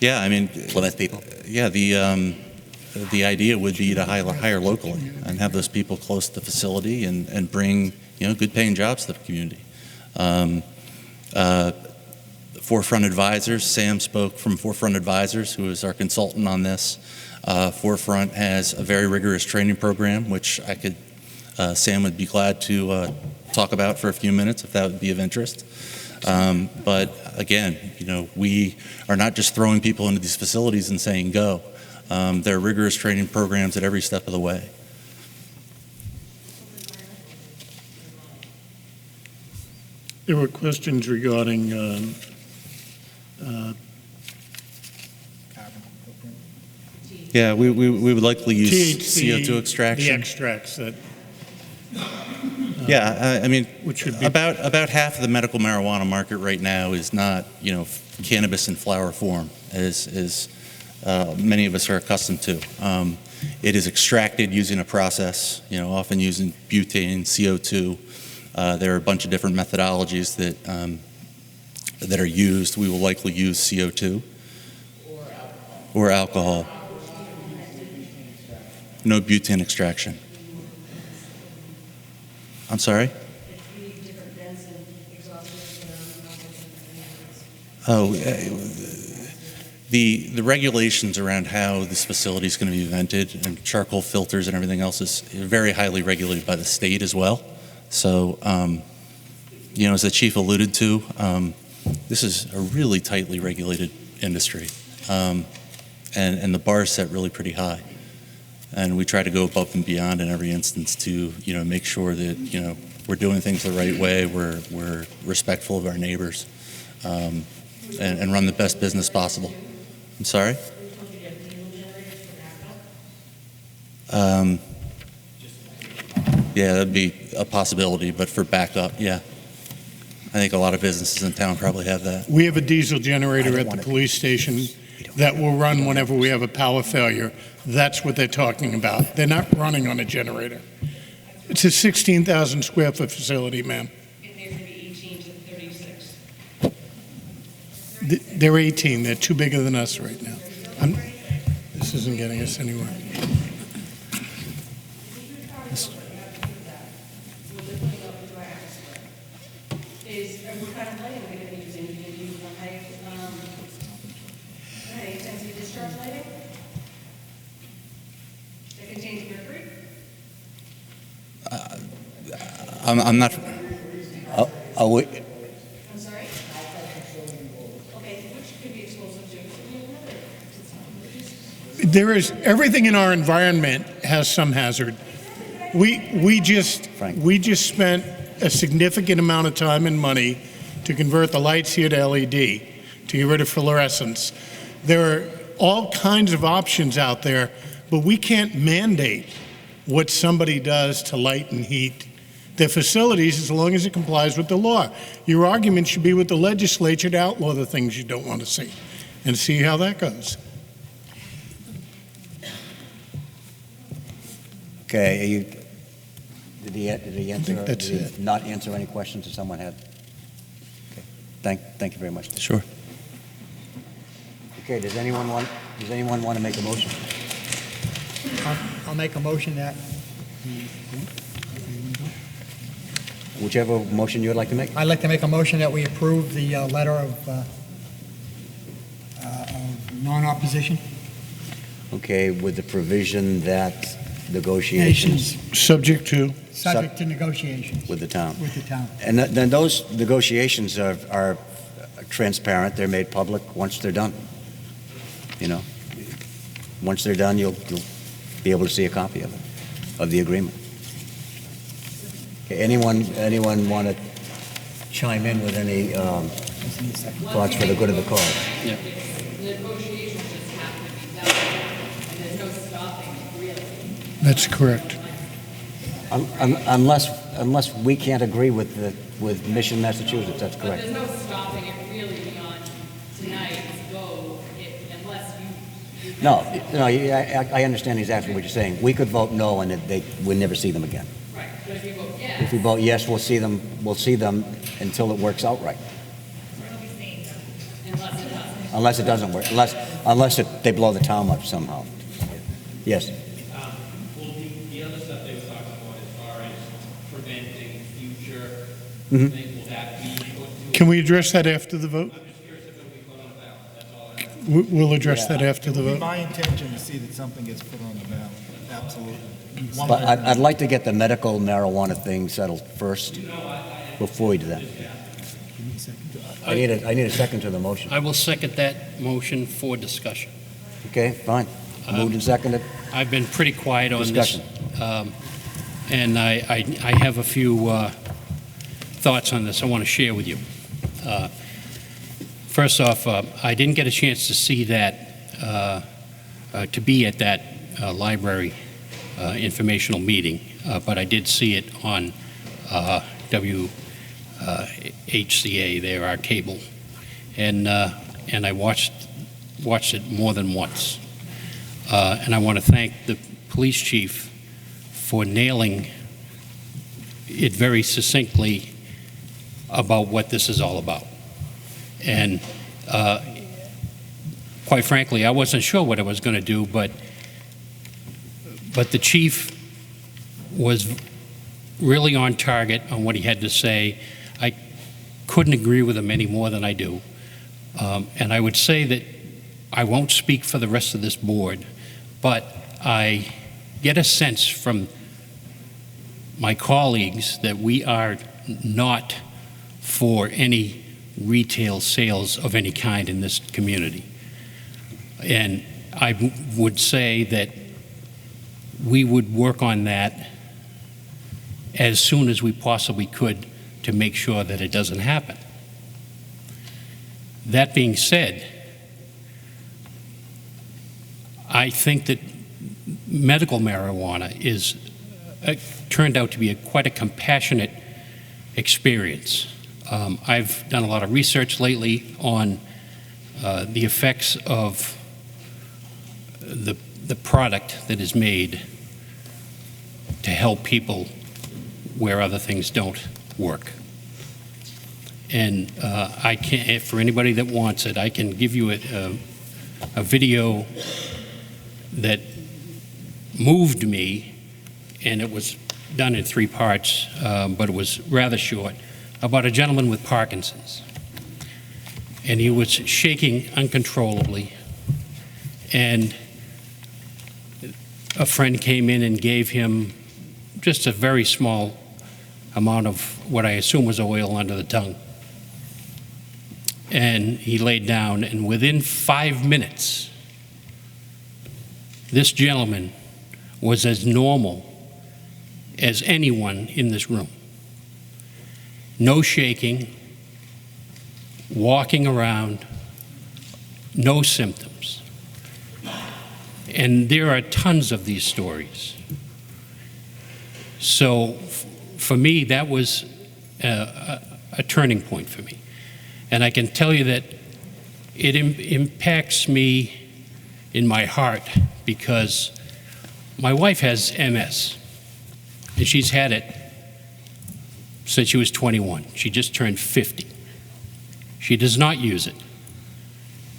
Plymouth people? Yeah, the idea would be to hire locally and have those people close to the facility and bring good paying jobs to the community. Forefront Advisors, Sam spoke from Forefront Advisors, who is our consultant on this. Forefront has a very rigorous training program, which Sam would be glad to talk about for a few minutes if that would be of interest. But again, we are not just throwing people into these facilities and saying go. There are rigorous training programs at every step of the way. There were questions regarding Yeah, we would likely use THC, CO2 extraction. the extracts that. Yeah, I mean, which would be about half of the medical marijuana market right now is not, cannabis in flower form, as many of us are accustomed to. It is extracted using a process, often using butane, CO2. There are a bunch of different methodologies that are used. We will likely use CO2 or alcohol. No butane extraction. I'm sorry? Oh, the regulations around how this facility is going to be vented and charcoal filters and everything else is very highly regulated by the state as well. So, as the chief alluded to, this is a really tightly regulated industry, and the bar is set really pretty high. And we try to go above and beyond in every instance to, make sure that, we're doing things the right way, we're respectful of our neighbors, and run the best business possible. I'm sorry? Yeah, that'd be a possibility, but for backup, yeah. I think a lot of businesses in town probably have that. We have a diesel generator at the police station that will run whenever we have a power failure. That's what they're talking about. They're not running on a generator. It's a 16,000 square foot facility, ma'am. They're 18. They're too bigger than us right now. This isn't getting us anywhere. I'm not. Are we, I'm sorry? Okay, which could be explosive too. There is, everything in our environment has some hazard. We just spent a significant amount of time and money to convert the lights here to LED, to get rid of fluorescence. There are all kinds of options out there, but we can't mandate what somebody does to light and heat their facilities as long as it complies with the law. Your argument should be with the legislature to outlaw the things you don't want to see, and see how that goes. okay, did he answer, that's did he it. not answer any questions that someone had? Okay, thank you very much. Sure. Okay, does anyone want to make a motion? I'll make a motion that, Whichever motion you would like to make. I'd like to make a motion that we approve the letter of non-opposition. Okay, with the provision that negotiations Subject to. Subject to negotiations with the town. with the town. And then those negotiations are transparent, they're made public once they're done. You know, once they're done, you'll be able to see a copy of it, of the agreement. Okay, anyone want to chime in with any thoughts for the good of the cause? Yeah. Negotiations just have to be done, and there's no stopping it, really. That's correct. Unless we can't agree with Mission, Massachusetts, that's But correct. there's no stopping it really beyond tonight's vote, unless you. No, I understand exactly what you're saying. We could vote no, and we'll never see them again. Right, but if you vote yes. If we vote yes, we'll see them until it works out right. Unless it doesn't work, unless they blow the town up somehow. Yes. Well, the other stuff they were talking about as far as preventing future Mhm. things, will that be put to? Can we address that after the vote? I'm just curious if it'll be put on the ballot, that's all I have. We'll address that after the It would be vote. my intention to see that something gets put on the ballot, absolutely. One But way or I'd like to get the medical marijuana thing settled first before we do that. I need a second to the motion. I will second that motion for discussion. Okay, fine. Moved and seconded. I've been pretty quiet on this. Discussion. And I have a few thoughts on this I want to share with you. First off, I didn't get a chance to see that, to be at that library informational meeting, but I did see it on WHCA, there, our cable, and I watched it more than once. And I want to thank the police chief for nailing it very succinctly about what this is all about. And quite frankly, I wasn't sure what I was going to do, but the chief was really on target on what he had to say. I couldn't agree with him any more than I do. And I would say that I won't speak for the rest of this board, but I get a sense from my colleagues that we are not for any retail sales of any kind in this community. And I would say that we would work on that as soon as we possibly could to make sure that it doesn't happen. That being said, I think that medical marijuana is turned out to be quite a compassionate experience. I've done a lot of research lately on the effects of the product that is made to help people where other things don't work. And I can, for anybody that wants it, I can give you a video that moved me, and it was done in 3 parts, but it was rather short, about a gentleman with Parkinson's. And he was shaking uncontrollably, and a friend came in and gave him just a very small amount of what I assume was oil under the tongue. And he laid down, and within 5 minutes, this gentleman was as normal as anyone in this room. No shaking, walking around, no symptoms. And there are tons of these stories. So for me, that was a turning point for me. And I can tell you that it impacts me in my heart because my wife has MS, and she's had it since she was 21. She just turned 50. She does not use it.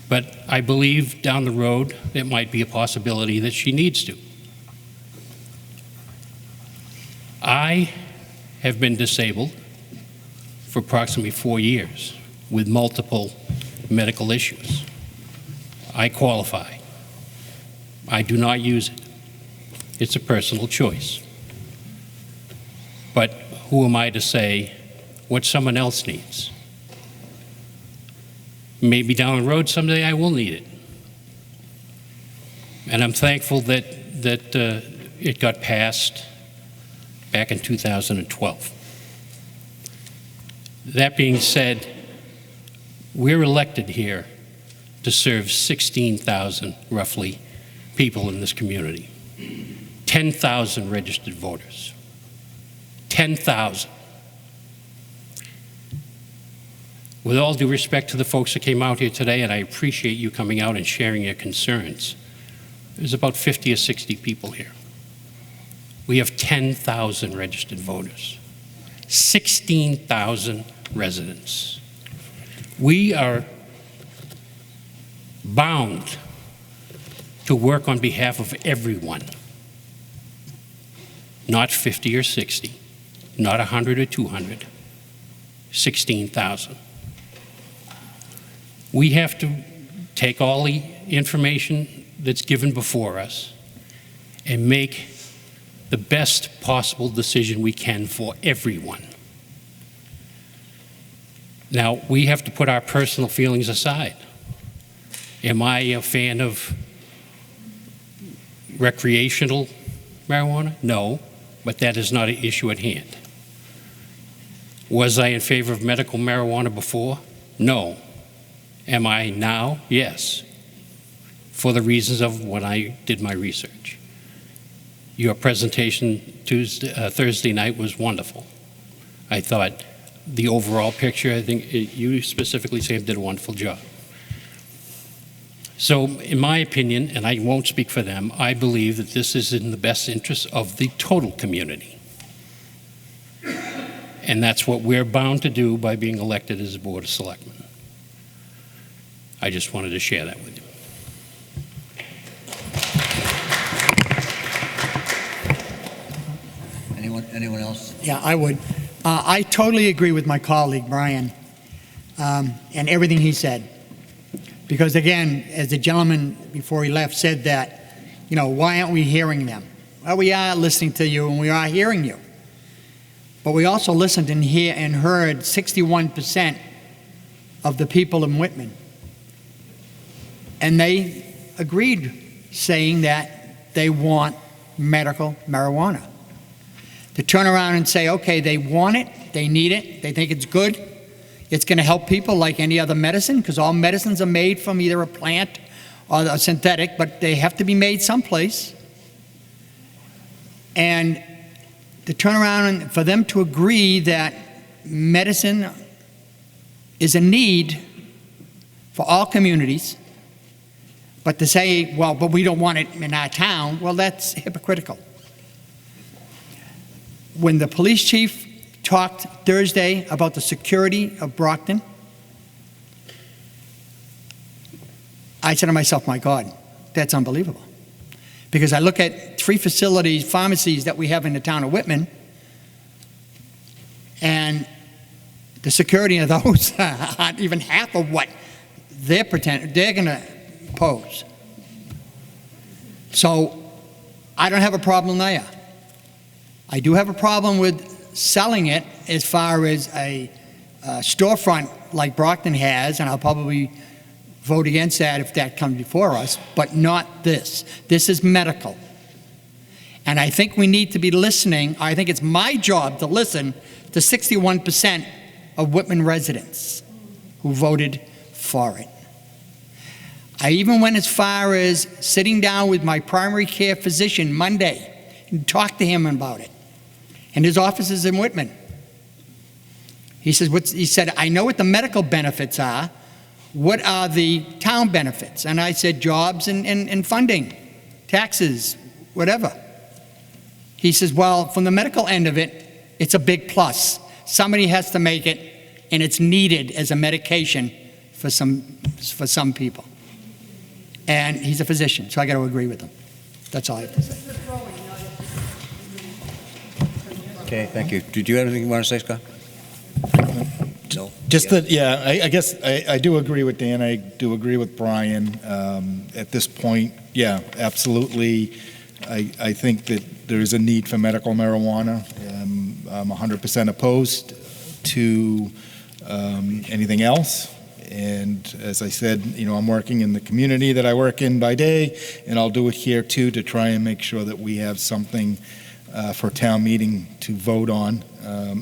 But I believe down the road it might be a possibility that she needs to. I have been disabled for approximately 4 years with multiple medical issues. I qualify. I do not use it. It's a personal choice. But who am I to say what someone else needs? Maybe down the road someday I will need it. And I'm thankful that it got passed back in 2012. That being said, we're elected here to serve 16,000, roughly, people in this community. 10,000 registered voters. 10,000. With all due respect to the folks that came out here today, and I appreciate you coming out and sharing your concerns, there's about 50 or 60 people here. We have 10,000 registered voters, 16,000 residents. We are bound to work on behalf of everyone, not 50 or 60, not 100 or 200, 16,000. We have to take all the information that's given before us and make the best possible decision we can for everyone. Now, we have to put our personal feelings aside. Am I a fan of recreational marijuana? No, but that is not an issue at hand. Was I in favor of medical marijuana before? No. Am I now? Yes, for the reasons of when I did my research. Your presentation Thursday night was wonderful. I thought the overall picture, I think you specifically, Sam, did a wonderful job. So in my opinion, and I won't speak for them, I believe that this is in the best interest of the total community. And that's what we're bound to do by being elected as a Board of Selectmen. I just wanted to share that with you. Anyone else? Yeah, I would. I totally agree with my colleague, Brian, and everything he said. Because again, as the gentleman before he left said that, why aren't we hearing them? Well, we are listening to you and we are hearing you. But we also listened and heard 61% of the people in Whitman. And they agreed, saying that they want medical marijuana. To turn around and say, okay, they want it, they need it, they think it's good, it's going to help people like any other medicine, because all medicines are made from either a plant or a synthetic, but they have to be made someplace. And to turn around and for them to agree that medicine is a need for all communities, but to say, well, but we don't want it in our town, well, that's hypocritical. When the police chief talked Thursday about the security of Brockton, I said to myself, my God, that's unbelievable. Because I look at 3 facilities, pharmacies that we have in the town of Whitman, and the security of those aren't even half of what they're going to pose. So I don't have a problem there. I do have a problem with selling it as far as a storefront like Brockton has, and I'll probably vote against that if that comes before us, but not this. This is medical. And I think we need to be listening. I think it's my job to listen to 61% of Whitman residents who voted for it. I even went as far as sitting down with my primary care physician Monday and talked to him about it. And his office is in Whitman. He said, I know what the medical benefits are. What are the town benefits? And I said, jobs and funding, taxes, whatever. He says, well, from the medical end of it, it's a big plus. Somebody has to make it, and it's needed as a medication for some people. And he's a physician, so I got to agree with him. That's all I have to say. Okay, thank you. Did you have anything you want to say, Scott? No. Just that, yeah, I guess I do agree with Dan. I do agree with Brian. At this point, yeah, absolutely. I think that there is a need for medical marijuana. I'm 100% opposed to anything else. And as I said, I'm working in the community that I work in by day, and I'll do it here too to try and make sure that we have something for town meeting to vote on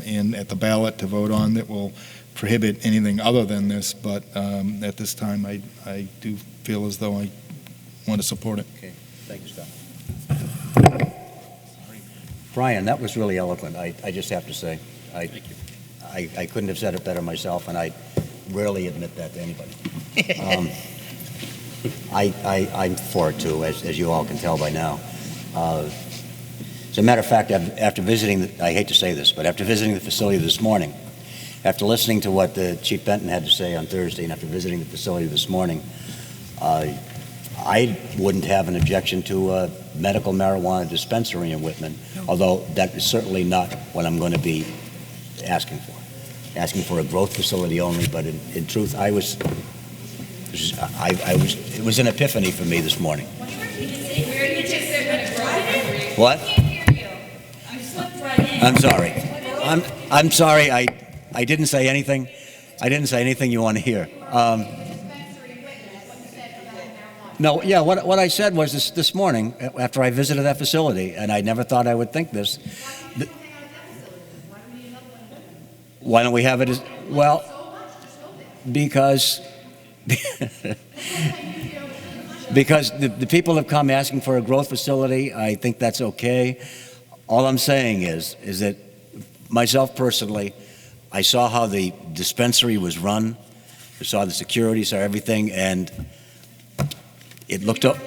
and at the ballot to vote on that will prohibit anything other than this. But at this time, I do feel as though I want to support it. Okay, thank you, Scott. Brian, that was really eloquent. I just have to say, I couldn't have said it better myself, and I rarely admit that to anybody. I'm for it too, as you all can tell by now. As a matter of fact, after visiting, I hate to say this, but after visiting the facility this morning, after listening to what the Chief Benton had to say on Thursday, and after visiting the facility this morning, I wouldn't have an objection to a medical marijuana dispensary in Whitman, although that is certainly not what I'm going to be asking for. Asking for a growth facility only, but in truth, it was an epiphany for me this morning. What? I'm sorry. I'm sorry. I didn't say anything. I didn't say anything you want to hear. No, yeah, what I said was this morning after I visited that facility, and I never thought I would think this. Why don't we have it as, well, because the people have come asking for a growth facility. I think that's okay. All I'm saying is that myself personally, I saw how the dispensary was run. I saw the security, saw everything, and it looked up.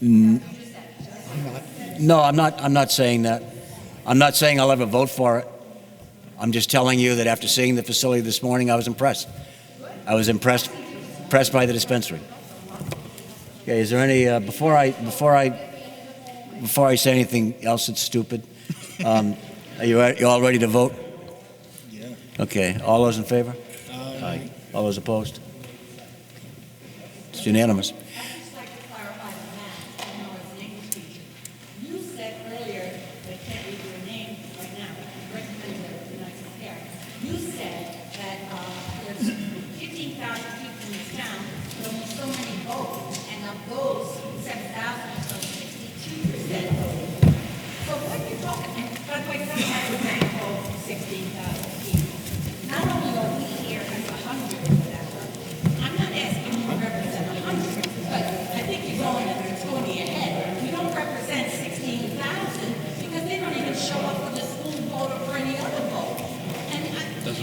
No, I'm not saying that. I'm not saying I'll ever vote for it. I'm just telling you that after seeing the facility this morning, I was impressed. I was impressed by the dispensary. Okay, is there any before I say anything else that's stupid? Are you all ready to vote? Yeah. Okay. All those in favor? Aye. All those opposed? It's unanimous.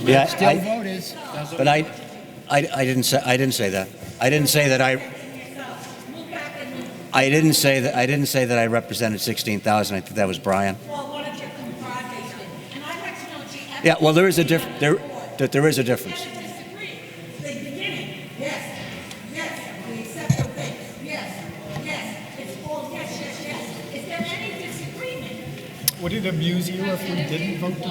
Yeah, Still I- voters. But I didn't say that. I didn't say that I didn't say that I represented 16,000. I think that was Brian. Yeah, well, there is a difference. There is a difference. Would it amuse you if we didn't vote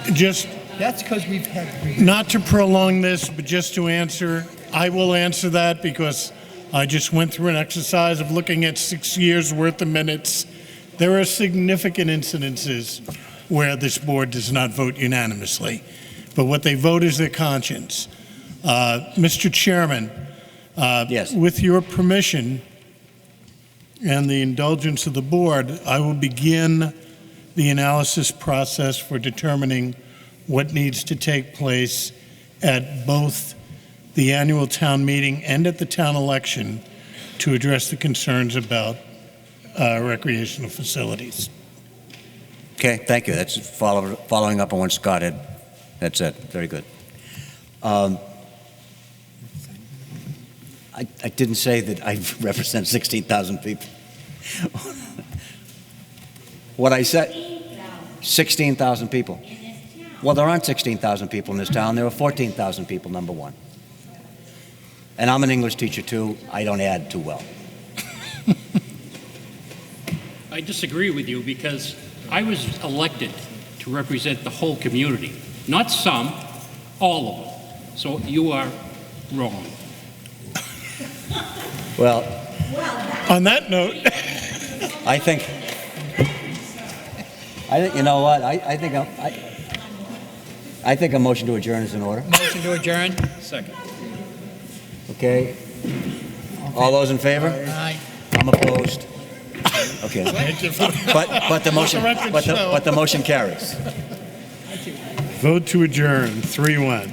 to Just That's because we've had. not to prolong this, but just to answer, I will answer that because I just went through an exercise of looking at 6 years' worth of minutes. There are significant incidences where this board does not vote unanimously, but what they vote is their conscience. Mr. Chairman, Yes. with your permission and the indulgence of the board, I will begin the analysis process for determining what needs to take place at both the annual town meeting and at the town election to address the concerns about recreational facilities. Okay, thank you. That's following up on what Scott had said. Very good. I didn't say that I represent 16,000 people. What I said, 16,000 people. Well, there aren't 16,000 people in this town. There are 14,000 people, number one. And I'm an English teacher, too. I don't add too well. I disagree with you because I was elected to represent the whole community, not some, all of them. So you are wrong. Well, on that note, I think you know what? I think a motion to adjourn is in order. Motion to adjourn? Second. Okay. All those in favor? Aye. I'm opposed. Okay. But the motion carries. vote to adjourn, 3-1.